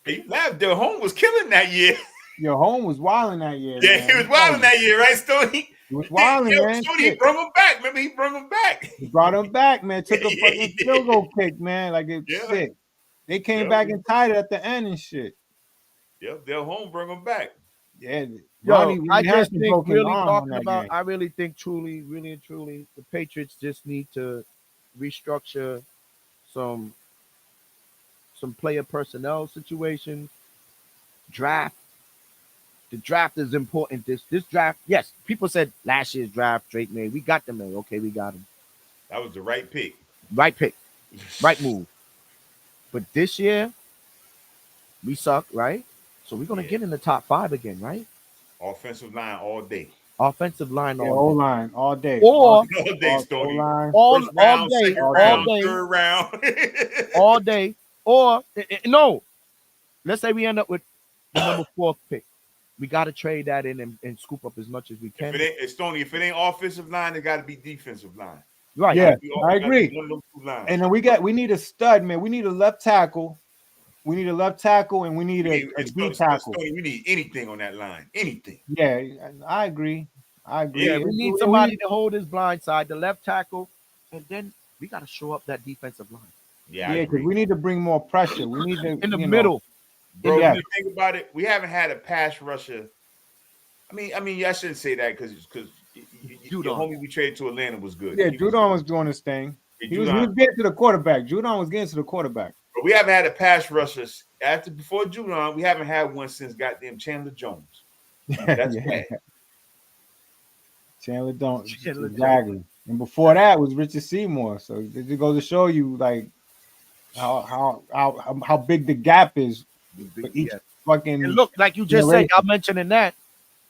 Speaker 3: Hey, you laughed. Delhomme was killing that year.
Speaker 2: Your home was wilding that year.
Speaker 3: Yeah,
Speaker 2: man.
Speaker 3: he was wilding that year, right, Stoney?
Speaker 2: He was wilding, man.
Speaker 3: Stoney brought him back. Remember, he brought him back.
Speaker 2: He brought him back, man. Took a
Speaker 3: Yeah,
Speaker 2: fucking field goal kick, man. Like it's sick. They came back and tied it at the end and shit.
Speaker 3: Yep, Delhomme brought him back.
Speaker 2: Yeah.
Speaker 4: Yo, I just
Speaker 2: some
Speaker 4: think
Speaker 2: broken
Speaker 4: really
Speaker 2: arm
Speaker 4: talking
Speaker 2: on that
Speaker 4: about.
Speaker 2: game.
Speaker 4: I really think really and truly, the Patriots just need to restructure some player personnel situations. Draft. The draft is important. This draft, yes, people said last year's draft Drake made. We got them made. Okay, we got him.
Speaker 3: That was the right pick.
Speaker 4: Right pick. Right move. But this year, we suck, right? So we're gonna get in the top 5 again, right?
Speaker 3: Offensive line all day.
Speaker 4: Offensive line
Speaker 2: all line all day.
Speaker 4: Or
Speaker 3: all day, Stoney.
Speaker 4: All
Speaker 3: round,
Speaker 4: day,
Speaker 3: all
Speaker 4: round,
Speaker 3: day, third round.
Speaker 4: all day. Or no. Let's say we end up with the number 4th pick. We got to trade that in and scoop up as much as we can.
Speaker 3: If it ain't offensive line, it got to be defensive line.
Speaker 4: Right.
Speaker 2: Yeah, I agree.
Speaker 3: And
Speaker 2: then we need a stud, man. We need a left tackle. We need a left tackle, and we need a D tackle.
Speaker 3: Stoney, we need anything on that line. Anything.
Speaker 2: Yeah, I agree.
Speaker 4: Yeah, we need somebody to hold his blind side, the left tackle, and then we got to show up that defensive line.
Speaker 3: Yeah,
Speaker 2: because we need to bring more pressure. We need to
Speaker 4: in the middle.
Speaker 3: Bro, when you think about it, we haven't had a pass rusher. I mean, I shouldn't say that because your homie we traded to Atlanta was good.
Speaker 2: Yeah, Judon was doing his thing. He was getting to the quarterback. Judon was getting to the quarterback.
Speaker 3: But we haven't had a pass rusher before Judon. We haven't had one since goddamn Chandler Jones. That's bad.
Speaker 2: Chandler Jones, exactly. And before that was Richard Seymour. So it goes to show you like how big the gap is. Each fucking
Speaker 4: and look, like you just said, y'all mentioning that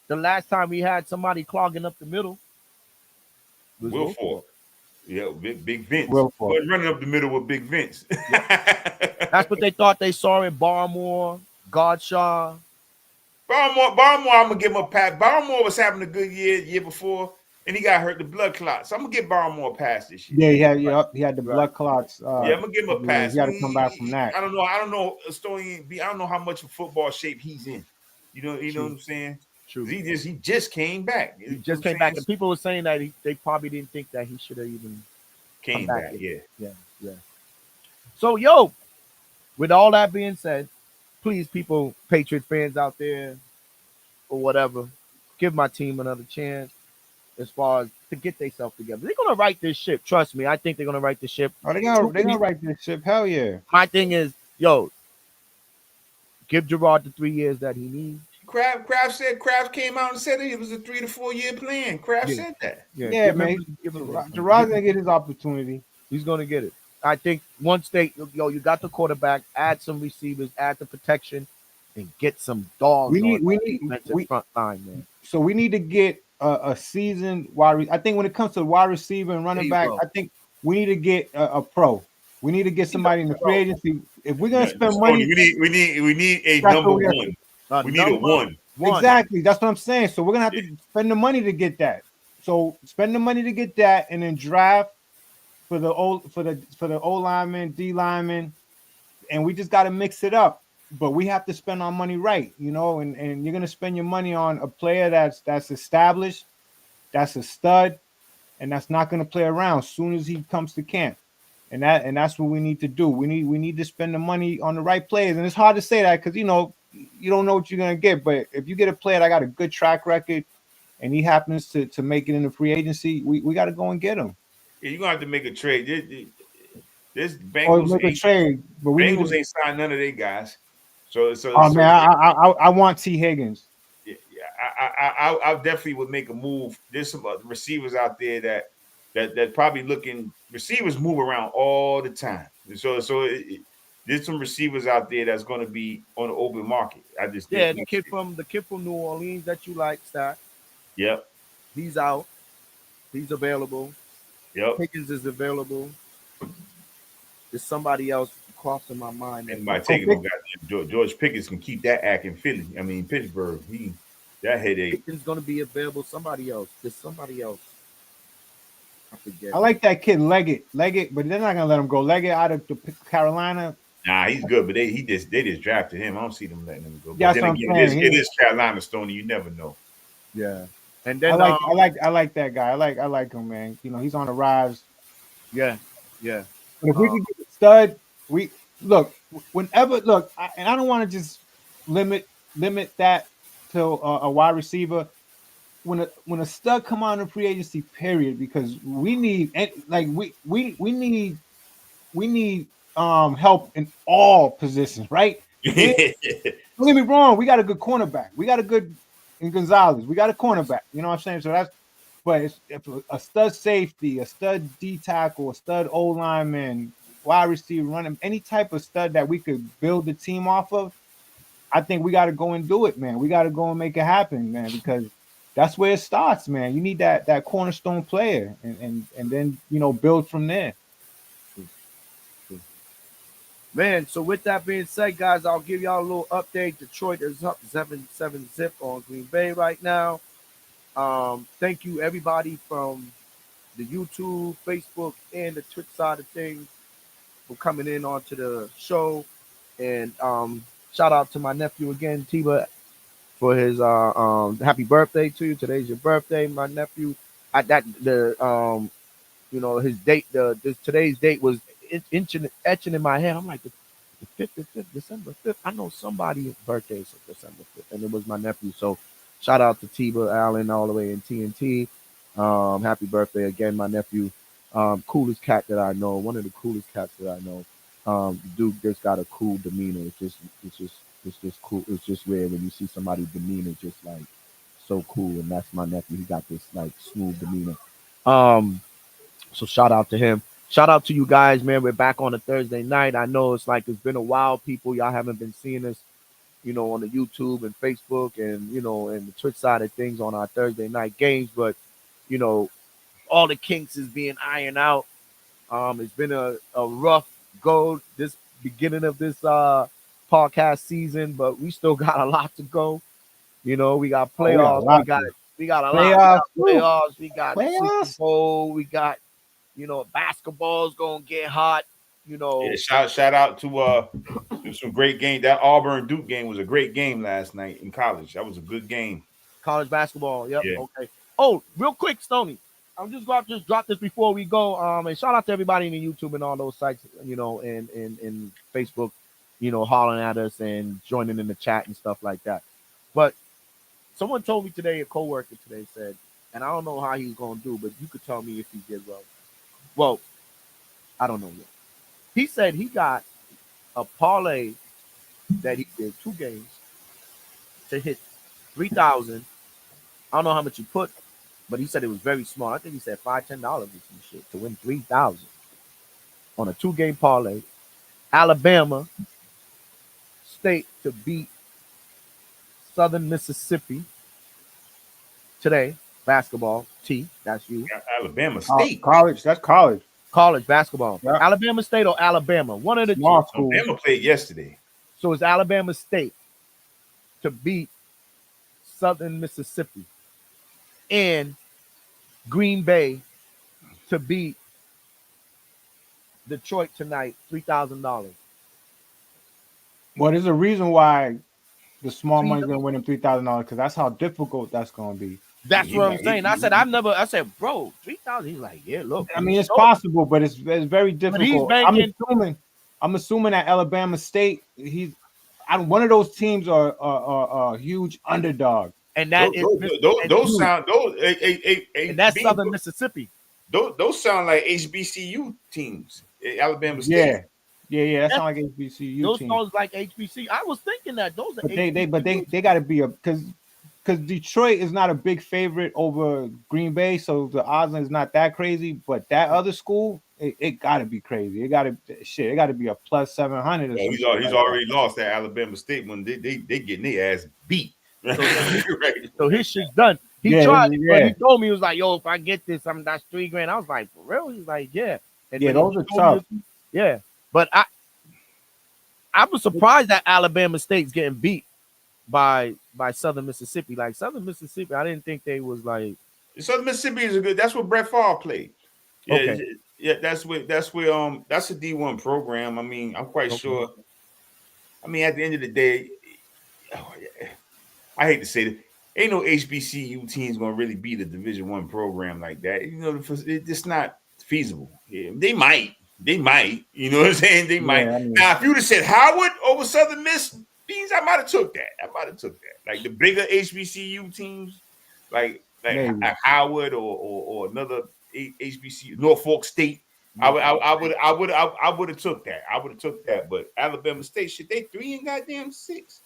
Speaker 4: the last time we had somebody clogging up the middle was
Speaker 3: Wilfork. Yeah, Big Vince.
Speaker 2: Wilfork.
Speaker 3: Running up the middle with Big Vince.
Speaker 4: That's what they thought they saw in Barmore, Godshaw.
Speaker 3: Barmore, I'm gonna give him a pat. Barmore was having a good year before, and he got hurt the blood clots. So I'm gonna give Barmore a pass this year.
Speaker 2: Yeah, he had the blood clots.
Speaker 3: Yeah, I'm gonna give him a pass.
Speaker 2: He got to come back from that.
Speaker 3: I don't know, Stoney. I don't know how much of football shape he's in. You know what I'm saying?
Speaker 4: True.
Speaker 3: He just came back.
Speaker 4: He just came back, and people were saying that they probably didn't think that he should have even
Speaker 3: came back.
Speaker 4: Yeah. So, yo, with all that being said, please, people, Patriot fans out there or whatever, give my team another chance as far as to get themselves together. They're gonna right this ship. Trust me, I think they're gonna right this ship.
Speaker 2: Oh, they're gonna right this ship. Hell yeah.
Speaker 4: My thing is, yo, give Gerard the 3 years that he needs.
Speaker 3: Kraft came out and said it was a 3 to 4 year plan. Kraft said that.
Speaker 2: Yeah, man. Gerard's gonna get his opportunity.
Speaker 4: He's gonna get it. I think once you got the quarterback, add some receivers, add the protection, and get some dogs. We need front line, man.
Speaker 2: So we need to get a seasoned wide. I think when it comes to wide receiver and running back, I think we need to get a pro. We need to get somebody in the free agency. If we're gonna spend money,
Speaker 3: we need a number one. We need a one.
Speaker 2: Exactly. That's what I'm saying. So we're gonna have to spend the money to get that. So spend the money to get that, and then draft for the O lineman, D lineman, and we just got to mix it up. But we have to spend our money right, and you're gonna spend your money on a player that's established, that's a stud, and that's not going to play around as soon as he comes to camp. And that's what we need to do. We need to spend the money on the right players. And it's hard to say that because you don't know what you're gonna get. But if you get a player that got a good track record and he happens to make it in the free agency, we got to go and get him.
Speaker 3: Yeah, you're gonna have to make a trade. This
Speaker 2: Or make a trade, but we need
Speaker 3: Bengals
Speaker 2: to.
Speaker 3: ain't signed none of their guys. So
Speaker 2: Oh man, I want T Higgins.
Speaker 3: yeah, I definitely would make a move. There's some receivers out there that probably looking. Receivers move around all the time, there's some receivers out there that's going to be on the open market. I just
Speaker 4: Yeah,
Speaker 3: think
Speaker 4: the kid from New Orleans that you like, Stat.
Speaker 3: Yep,
Speaker 4: He's out. He's available.
Speaker 3: yep.
Speaker 4: Higgins is available. There's somebody else crossing my mind.
Speaker 3: And by taking them guys, George Pickens can keep that act in Philly. I mean Pittsburgh. That headache.
Speaker 4: Pickens going to be available. Somebody else. There's somebody else. I forget.
Speaker 2: I like that kid Leggett, but they're not gonna let him go. Leggett out of Carolina.
Speaker 3: Nah, he's good, but they just drafted him. I don't see them letting him go.
Speaker 2: Yeah,
Speaker 3: but
Speaker 2: that's
Speaker 3: then
Speaker 2: what I'm
Speaker 3: again,
Speaker 2: saying.
Speaker 3: it is Carolina, Stoney. You never know.
Speaker 4: Yeah, and then
Speaker 2: I like that guy. I like him, man. He's on the rise.
Speaker 4: Yeah.
Speaker 2: But if we can get a stud, we look whenever look, and I don't want to just limit that to a wide receiver. When a stud come out in free agency, period, because we need we need help in all positions, right? Don't get me wrong, we got a good cornerback. We got a good in Gonzalez. We got a cornerback. You know what I'm saying? So that's if a stud safety, a stud D tackle, a stud O lineman, wide receiver, running any type of stud that we could build the team off of, I think we got to go and do it, man. We got to go and make it happen, man, because that's where it starts, man. You need that cornerstone player, and then build from there.
Speaker 4: Man, so with that being said, guys, I'll give y'all a little update. Detroit is up 7-7 zip on Green Bay right now. Thank you everybody from the YouTube, Facebook, and the Twitch side of things for coming in onto the show. And shout out to my nephew again, Tiba, for his happy birthday to you. Today's your birthday, my nephew. His date, today's date was etching in my head. I'm like, the 5th, December 5th. I know somebody's birthday is December 5th, and it was my nephew. So shout out to Tiba Allen all the way in TNT. Happy birthday again, my nephew. Coolest cat that I know. One of the coolest cats that I know. The dude just got a cool demeanor. It's just cool. It's just weird when you see somebody's demeanor just like so cool, and that's my nephew. He got this like smooth demeanor. So shout out to him. Shout out to you guys, man. We're back on a Thursday night. I know it's been a while, people. Y'all haven't been seeing us, on the YouTube and Facebook and, and the Twitch side of things on our Thursday night games. But, all the kinks is being ironed out. It's been a rough go this beginning of this podcast season, but we still got a lot to go. We got playoffs. We got a lot of playoffs. We got Super Bowl. We got basketball's gonna get hot.
Speaker 3: Yeah, shout out to some great game. That Auburn Duke game was a great game last night in college. That was a good game.
Speaker 4: College basketball. Yep.
Speaker 3: Yeah.
Speaker 4: Okay. Oh, real quick, Stoney. I'm just going to drop this before we go. And shout out to everybody in the YouTube and all those sites, and Facebook, hollering at us and joining in the chat and stuff like that. But someone told me today, a coworker today said, and I don't know how he's going to do, but you could tell me if he did well. Well, I don't know yet. He said he got a parlay that he did 2 games to hit 3,000. I don't know how much he put, but he said it was very small. I think he said $5-10 or some shit to win 3,000 on a 2-game parlay. Alabama State to beat Southern Mississippi today. Basketball. T, that's you.
Speaker 3: Alabama State.
Speaker 2: College. That's college.
Speaker 4: College basketball.
Speaker 2: Yep.
Speaker 4: Alabama State or Alabama. One of the two.
Speaker 3: Alabama played yesterday.
Speaker 4: So it's Alabama State to beat Southern Mississippi. And Green Bay to beat Detroit tonight, $3,000.
Speaker 2: Well, there's a reason why the small money's gonna win him $3,000 because that's how difficult that's gonna be.
Speaker 4: That's what I'm saying. I said, bro, 3,000. He's like, yeah, look.
Speaker 2: I mean, it's possible, but it's very difficult. I'm assuming that Alabama State, one of those teams are a huge underdog.
Speaker 4: And that
Speaker 3: and
Speaker 4: that's Southern Mississippi.
Speaker 3: Those sound like HBCU teams. Alabama State.
Speaker 2: Yeah. That sound like HBCU.
Speaker 4: Those
Speaker 2: teams.
Speaker 4: sounds like HBC. I was thinking that those are.
Speaker 2: But they got to be because Detroit is not a big favorite over Green Bay, so the odds is not that crazy. But that other school, it got to be crazy. It got to be a plus 700. Or
Speaker 3: he's already lost at Alabama State when they getting their ass beat.
Speaker 4: So his shit's done. He tried, but he told me, he was like, yo, if I get this, that's $3,000. I was like, for real? He's like, yeah. And
Speaker 2: those are tough.
Speaker 4: Yeah. But I was surprised that Alabama State's getting beat by Southern Mississippi. Like Southern Mississippi, I didn't think they was like
Speaker 3: Southern Mississippi is that's what Brett Favre played. Yeah,
Speaker 2: okay.
Speaker 3: Yeah, that's a D1 program. I mean, I'm quite sure. I mean, at the end of the day, I hate to say it, ain't no HBCU teams gonna really beat a Division I program like that. You know, it's not feasible. Yeah, they might. You know what I'm saying? They might. I mean, now, if you'd have said Howard over Southern Miss Beans, I might have took that. Like the bigger HBCU teams, like Howard or another HBCU, Norfolk State. I would have took that. I would have took that. But Alabama State, shit, they 3 and goddamn 6.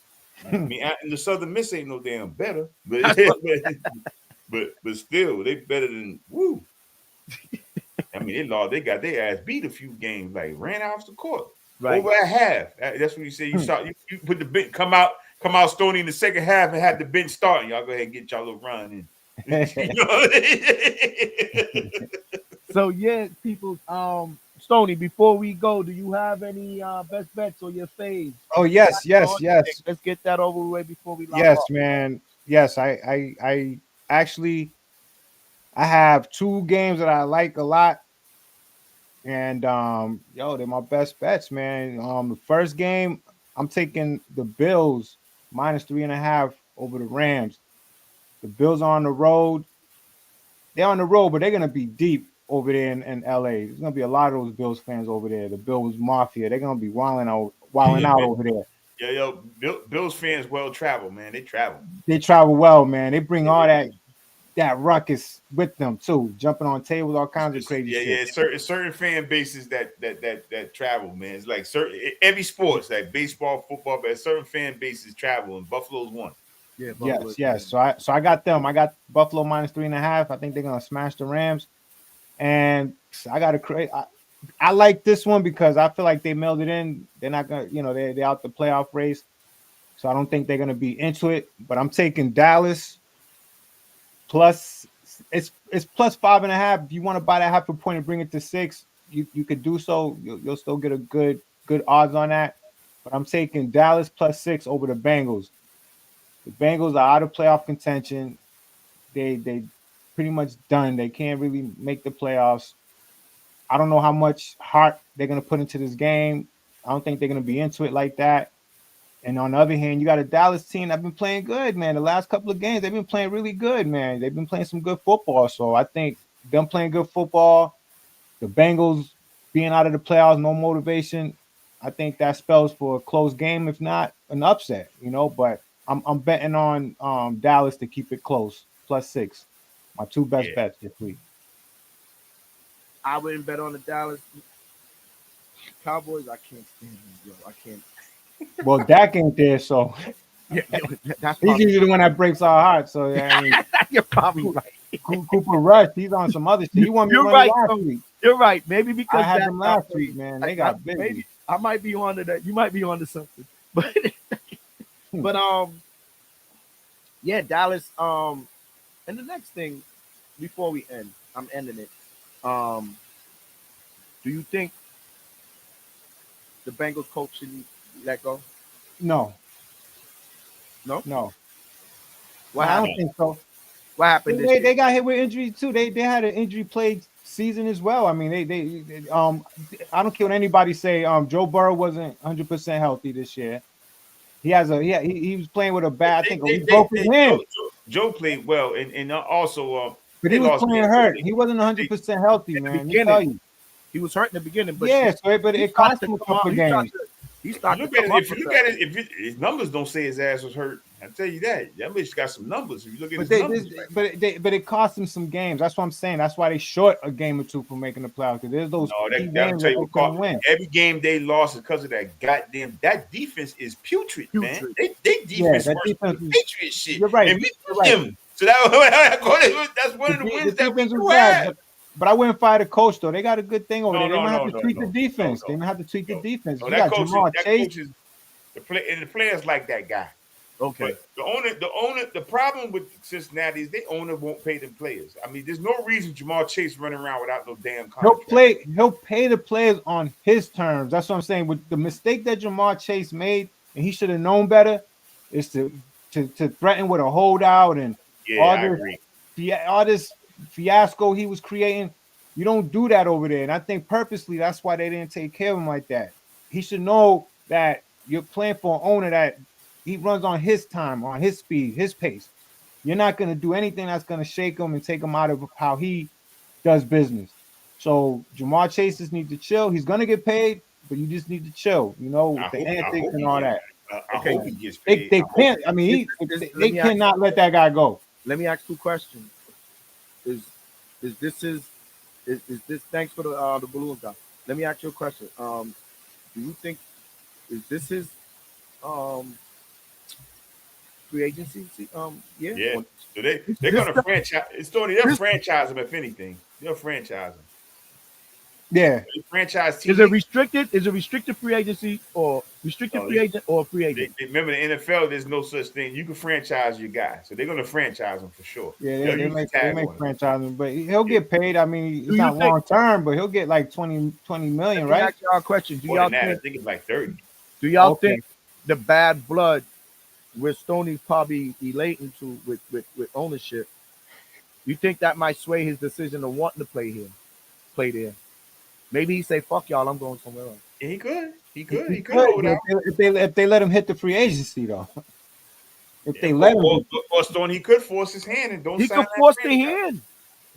Speaker 3: I mean, and the Southern Miss ain't no damn better, but still, they better than woo. I mean, they got their ass beat a few games, like ran off the court over at half. That's what you say. You put the bench come out Stoney in the second half and had the bench starting. Y'all go ahead and get y'all little run in.
Speaker 4: So yeah, people. Stoney, before we go, do you have any best bets or your faves?
Speaker 2: Oh yes.
Speaker 4: Let's get that over with before we.
Speaker 2: Yes, man. Yes, I actually I have 2 games that I like a lot, and they're my best bets, man. The first game, I'm taking the Bills -3.5 over the Rams. The Bills are on the road. They're on the road, but they're gonna be deep over there in LA. There's gonna be a lot of those Bills fans over there. The Bills Mafia. They're gonna be wilding out over there.
Speaker 3: Yeah, Bills fans well travel, man. They travel.
Speaker 2: They travel well, man. They bring all that ruckus with them too, jumping on tables, all kinds of crazy shit.
Speaker 3: Yeah. Certain fan bases that travel, man. It's like every sports, like baseball, football, but certain fan bases travel, and Buffalo's one.
Speaker 4: Yeah.
Speaker 2: Yes. So I got them. I got Buffalo -3.5. I think they're gonna smash the Rams. And I got to create. I like this one because I feel like they mailed it in. They're not gonna, they're out the playoff race, so I don't think they're gonna be into it. But I'm taking Dallas plus. It's plus 5.5. If you want to buy that half a point and bring it to 6, you could do so. You'll still get a good odds on that. But I'm taking Dallas plus 6 over the Bengals. The Bengals are out of playoff contention. They pretty much done. They can't really make the playoffs. I don't know how much heart they're going to put into this game. I don't think they're going to be into it like that. And on the other hand, you got a Dallas team that's been playing good, man. The last couple of games, they've been playing really good, man. They've been playing some good football. So I think them playing good football, the Bengals being out of the playoffs, no motivation, I think that spells for a close game, if not an upset, But I'm betting on Dallas to keep it close, plus 6. My 2 best bets this week.
Speaker 4: I wouldn't bet on the Dallas Cowboys. I can't stand them, bro. I can't.
Speaker 2: Well, Dak ain't there, so
Speaker 4: that's
Speaker 2: he's usually the one that breaks our hearts. So
Speaker 4: you're probably right.
Speaker 2: Cooper Rush, he's on some other shit. He won me money last week.
Speaker 4: You're right. Maybe because
Speaker 2: I had them last week, man. They got busy.
Speaker 4: Maybe I might be on to that. You might be on to something, but yeah, Dallas. And the next thing, before we end, I'm ending it. Do you think the Bengals coach should let go?
Speaker 2: No.
Speaker 4: What
Speaker 2: I
Speaker 4: happened?
Speaker 2: don't think so.
Speaker 4: What happened?
Speaker 2: They got hit with injuries too. They had an injury-plagued season as well. I mean, they I don't care what anybody say. Joe Burrow wasn't 100% healthy this year. He was playing with a bad. I think he broke his hand.
Speaker 3: Joe played well, and also
Speaker 2: But
Speaker 3: they
Speaker 2: he was
Speaker 3: lost
Speaker 2: playing
Speaker 3: games.
Speaker 2: hurt. He wasn't 100% healthy,
Speaker 4: in the
Speaker 2: man. Let me tell
Speaker 4: beginning.
Speaker 2: you.
Speaker 4: He was hurt in the beginning, but
Speaker 2: Yeah, so but
Speaker 4: he
Speaker 2: it
Speaker 4: started
Speaker 2: cost
Speaker 4: to
Speaker 2: him a
Speaker 4: come
Speaker 2: couple
Speaker 4: out.
Speaker 2: of games.
Speaker 4: He
Speaker 3: If you
Speaker 4: started
Speaker 3: look
Speaker 4: to
Speaker 3: at
Speaker 4: come
Speaker 3: it,
Speaker 4: up
Speaker 3: if you
Speaker 4: with
Speaker 3: look
Speaker 4: that.
Speaker 3: at it, if his numbers don't say his ass was hurt, I tell you that. That bitch got some numbers. If you look at his numbers,
Speaker 2: But it cost him some games. That's what I'm saying. That's why they short a game or two from making the playoffs. Because there's those
Speaker 3: no,
Speaker 2: key
Speaker 3: that'll
Speaker 2: games
Speaker 3: tell
Speaker 2: that
Speaker 3: you
Speaker 2: they
Speaker 3: what
Speaker 2: couldn't
Speaker 3: caught.
Speaker 2: win.
Speaker 3: Every game they lost is because of that defense is putrid, man.
Speaker 4: Putrid.
Speaker 3: They defense
Speaker 2: that
Speaker 3: worse
Speaker 2: defense
Speaker 3: than
Speaker 2: is-
Speaker 3: Patriot shit.
Speaker 2: You're right.
Speaker 3: And we
Speaker 2: You're
Speaker 3: beat
Speaker 2: right.
Speaker 3: them. So that's one of the
Speaker 2: The
Speaker 3: wins that we
Speaker 2: defense was
Speaker 3: do
Speaker 2: bad,
Speaker 3: have.
Speaker 2: but I wouldn't fire the coach though. They got a good thing over there. They might have to tweak the
Speaker 3: No,
Speaker 2: defense.
Speaker 3: no,
Speaker 2: They might have to tweak the
Speaker 3: no.
Speaker 2: defense.
Speaker 3: No,
Speaker 2: You got Jamal
Speaker 3: that
Speaker 2: Chase.
Speaker 3: coach is the players like that guy.
Speaker 4: Okay.
Speaker 3: But the problem with Cincinnati is they owner won't pay them players. I mean, there's no reason Jamal Chase running around without no damn contract.
Speaker 2: He'll pay the players on his terms. That's what I'm saying. With the mistake that Jamal Chase made, and he should have known better, is to threaten with a holdout and
Speaker 3: I agree.
Speaker 2: all this fiasco he was creating. You don't do that over there. And I think purposely that's why they didn't take care of him like that. He should know that you're playing for an owner that he runs on his time, on his speed, his pace. You're not going to do anything that's going to shake him and take him out of how he does business. So Jamar Chase need to chill. He's going to get paid, but you just need to chill, with the antics and all that.
Speaker 3: I hope he gets paid.
Speaker 2: They can't. I mean, they cannot let that guy go.
Speaker 4: Let me ask 2 questions. Is this thanks for the balloon guy? Let me ask you a question. Do you think is this his free agency?
Speaker 3: Yeah. So they're gonna franchise. It's Tony. They'll franchise him if anything. They'll franchise him.
Speaker 2: Yeah.
Speaker 3: They franchise team.
Speaker 4: Is it restricted? Is it restricted free agency or restricted free agent or free agent?
Speaker 3: Remember the NFL, there's no such thing. You can franchise your guy, so they're gonna franchise him for sure.
Speaker 2: Yeah, they make franchise him, but he'll get paid. I mean, it's not long term, but he'll get like 20 million, right?
Speaker 4: Ask y'all a question. Do y'all think,
Speaker 3: I think it's like 30.
Speaker 4: Do y'all think the bad blood where Stoney's probably elating to with ownership, you think that might sway his decision of wanting to play there? Maybe he say, "Fuck y'all, I'm going somewhere else."
Speaker 3: Yeah, he could.
Speaker 2: If they let him hit the free agency though. If they let him,
Speaker 3: or Stoney, he could force his hand and don't.
Speaker 4: He
Speaker 3: sign
Speaker 4: could force the hand.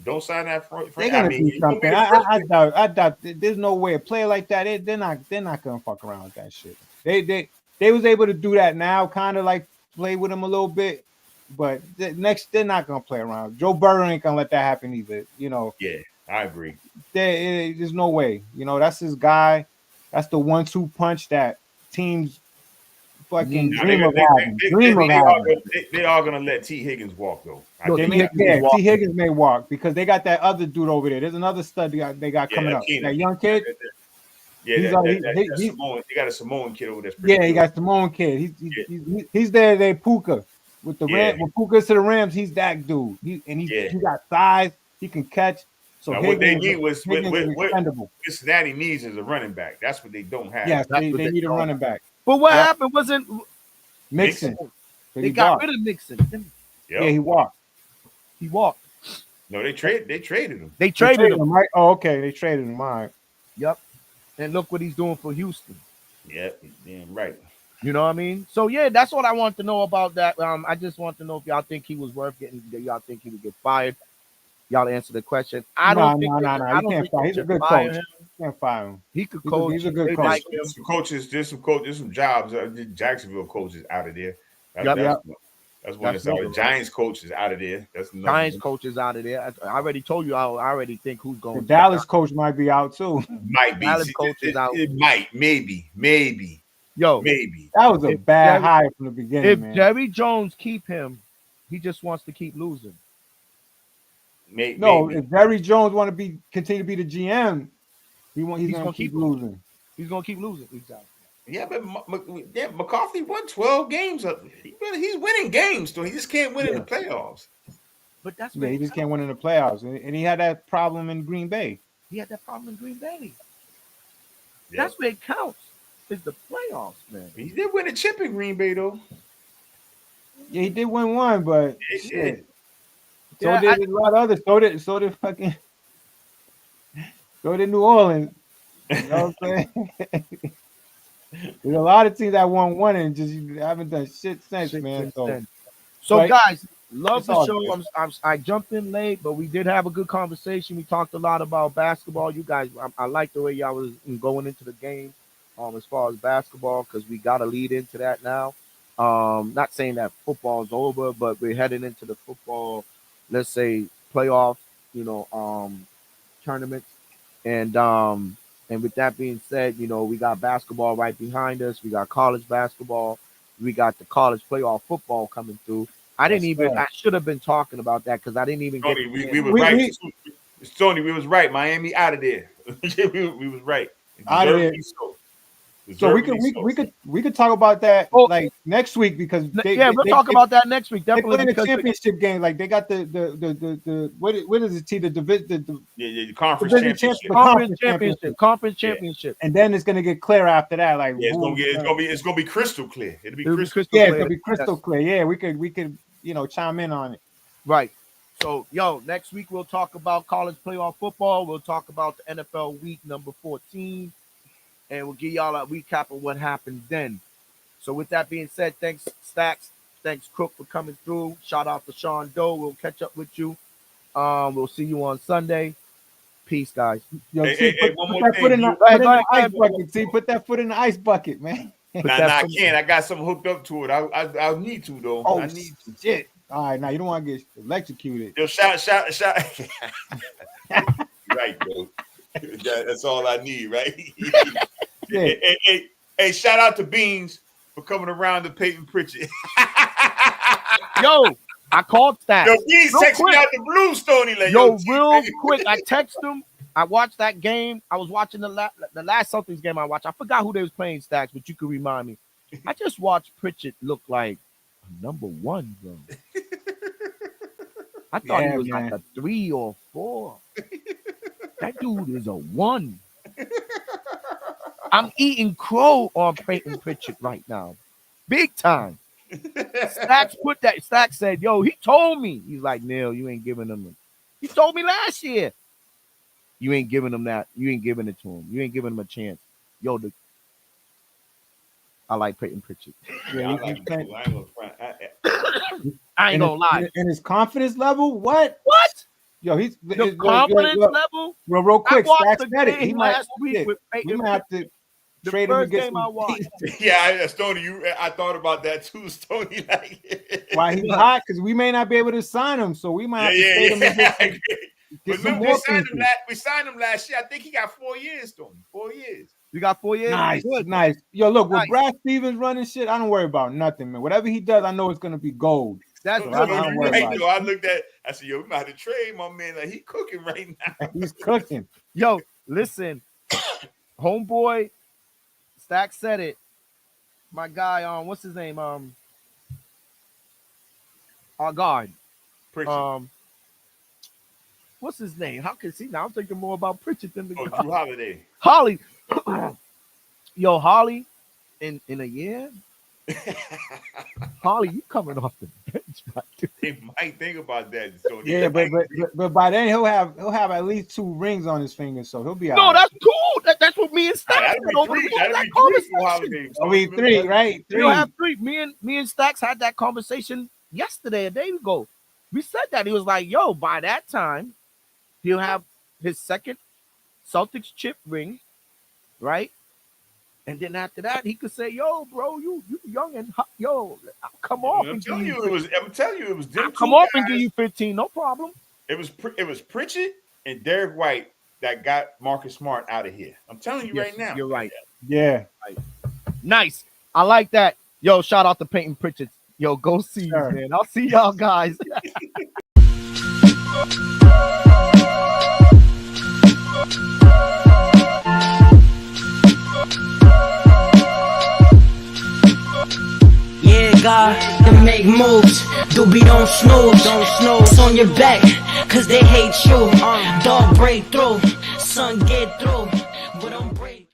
Speaker 3: Don't sign that.
Speaker 2: They're gonna do something. I doubt. There's no way a player like that. They're not gonna fuck around with that shit. They was able to do that now, kind of like play with him a little bit, but they're not gonna play around. Joe Burrow ain't gonna let that happen either.
Speaker 3: Yeah, I agree.
Speaker 2: There's no way. That's his guy. That's the 1-2 punch that teams fucking dream of having.
Speaker 3: They are gonna let T. Higgins walk though.
Speaker 2: T. Higgins may walk because they got that other dude over there. There's another stud they got coming up. That young kid.
Speaker 3: Yeah, he got a Samoan kid over there.
Speaker 2: He got a Samoan kid. He's there. They Puka with the Rams. When Puka's to the Rams, he's that dude. He got size. He can catch. So
Speaker 3: what they need was
Speaker 2: what
Speaker 3: Cincinnati needs is a running back. That's what they don't have.
Speaker 2: Yes, they need a running back.
Speaker 4: But what happened wasn't
Speaker 2: Mixon.
Speaker 4: They got rid of Mixon.
Speaker 3: Yep.
Speaker 2: Yeah, he walked.
Speaker 3: No, they traded him.
Speaker 4: They traded him,
Speaker 2: right? Oh, okay. They traded him. All right.
Speaker 4: Yep. And look what he's doing for Houston.
Speaker 3: Yep, damn right.
Speaker 4: You know what I mean? So yeah, that's what I want to know about that. I just want to know if y'all think he was worth getting. Y'all think he would get fired? Y'all answer the question. I don't think.
Speaker 2: No. You can't fire. He's a good coach. You can't fire him.
Speaker 4: He could coach.
Speaker 2: He's a good coach.
Speaker 3: There's some jobs. Jacksonville coaches out of there. That's one. The Giants coach is out of there. That's
Speaker 4: Giants coach is out of there. I already told you. I already think who's going.
Speaker 2: The Dallas coach might be out too.
Speaker 3: Might be.
Speaker 4: Dallas coach is out.
Speaker 3: It might. Maybe.
Speaker 2: That was a bad hire from the beginning.
Speaker 4: If Jerry Jones keep him, he just wants to keep losing.
Speaker 2: If Jerry Jones want to continue to be the GM, he's gonna keep losing.
Speaker 4: He's gonna keep losing. Exactly.
Speaker 3: Yeah, but McCarthy won 12 games. He's winning games, so he just can't win in the playoffs.
Speaker 4: But that's
Speaker 2: he just can't win in the playoffs, and he had that problem in Green Bay.
Speaker 4: That's where it counts. Is the playoffs, man.
Speaker 3: He did win a chip in Green Bay, though.
Speaker 2: Yeah, he did win one, but shit. So did a lot of others. So did New Orleans. You know what I'm saying? There's a lot of teams that won one and just haven't done shit since, man.
Speaker 4: So guys, Love
Speaker 2: It's
Speaker 4: the
Speaker 2: all
Speaker 4: show.
Speaker 2: good.
Speaker 4: I jumped in late, but we did have a good conversation. We talked a lot about basketball. You guys, I like the way y'all was going into the game, as far as basketball, because we got to lead into that now. Not saying that football is over, but we're heading into the football, let's say playoff, tournaments, and with that being said, we got basketball right behind us. We got college basketball. We got the college playoff football coming through.
Speaker 2: Yes, sir.
Speaker 4: I should have been talking about that because I didn't even get.
Speaker 3: Tony, we was right. Tony, we was right. Miami out of there. we was right.
Speaker 2: Out of there. So we could talk about that like next week because
Speaker 4: we'll talk about that next week. Definitely,
Speaker 2: they playing the championship game. Like they got the what is it? The division,
Speaker 3: the conference championship.
Speaker 4: Conference championship,
Speaker 2: and then it's gonna get clear after that. Like
Speaker 3: it's gonna be crystal clear. It'll be crystal
Speaker 2: clear.
Speaker 3: Yeah,
Speaker 2: it'll be crystal clear. Yeah, we could chime in on it.
Speaker 4: Right. So next week we'll talk about college playoff football. We'll talk about the NFL week number 14. And we'll give y'all a recap of what happened then. So with that being said, thanks, Stacks. Thanks, Crook, for coming through. Shout out to Sean Doe. We'll catch up with you. We'll see you on Sunday. Peace, guys.
Speaker 2: Yo, put that foot in the ice bucket. See, put that foot in the ice bucket, man.
Speaker 3: Nah, I can't. I got something hooked up to it. I need to, though.
Speaker 2: Oh,
Speaker 3: I need to.
Speaker 2: Shit. All right, now you don't want to get electrocuted.
Speaker 3: Yo, shout. Right, bro. That's all I need, right?
Speaker 2: Yeah.
Speaker 3: Hey, shout out to Beans for coming around to Peyton Pritchard.
Speaker 4: Yo, I called that.
Speaker 3: Yo, Beans texted me out the blue, Stoney. Like,
Speaker 4: real quick. I texted him. I watched that game. I was watching the last Celtics game I watched. I forgot who they was playing, Stacks, but you could remind me. I just watched Pritchard look like a number 1, bro. I thought he was like a 3 or 4. That dude is a 1. I'm eating crow on Peyton Pritchard right now. Big time. Stacks said, yo, he told me. He's like, Neil, you ain't giving him. He told me last year. You ain't giving him that. You ain't giving it to him. You ain't giving him a chance. Yo, I like Peyton Pritchard.
Speaker 3: Yeah,
Speaker 4: I ain't gonna lie.
Speaker 2: And his confidence level, what? Yo, he's
Speaker 4: the confidence level.
Speaker 2: Real quick, Stacks said it.
Speaker 4: He might
Speaker 2: have to trade him to get some.
Speaker 3: Yeah, Stoney, I thought about that too, Stoney. Like,
Speaker 2: why he's hot? Because we may not be able to sign him, so we might have to trade him to get some more.
Speaker 3: We signed him last year. I think he got 4 years, Stoney. 4 years.
Speaker 4: You got 4 years.
Speaker 2: Nice. Yo, look, with Brad Stevens running shit, I don't worry about nothing, man. Whatever he does, I know it's gonna be gold.
Speaker 4: That's
Speaker 3: I looked at. I said, "Yo, we might have to trade my man. Like he cooking right now.
Speaker 2: He's cooking."
Speaker 4: Yo, listen, homeboy, Stack said it. My guy, what's his name? Our guard, what's his name? How can see now? I'm thinking more about Pritchard than the
Speaker 3: Drew Holiday.
Speaker 4: Holly, yo, Holly, in a year. Holly, you coming off the bench, right?
Speaker 3: They might think about that. So
Speaker 2: yeah, but by then he'll have at least 2 rings on his fingers, so he'll be all
Speaker 4: right. That's cool. That's what me and Stacks
Speaker 3: said over the
Speaker 2: That'll be 3, right? 3.
Speaker 4: You'll have 3. Me and Stacks had that conversation yesterday, a day ago. We said that. He was like, yo, by that time, he'll have his second Celtics chip ring, right? And then after that, he could say, "Yo, bro, you young and hot. Yo, I'll come off and give you.
Speaker 3: I'm telling you, it was.
Speaker 4: I'll come off and give you 15, no problem."
Speaker 3: It was Pritchard and Derek White that got Marcus Smart out of here. I'm telling you right now.
Speaker 4: You're right.
Speaker 2: Yeah.
Speaker 4: Right. Nice. I like that. Yo, shout out to Peyton Pritchard. Yo, go see you, man. I'll see y'all guys.
Speaker 1: God, to make moves, doobie don't snooze, it's on your back, cause they hate you, dog break through, son get through, but don't break.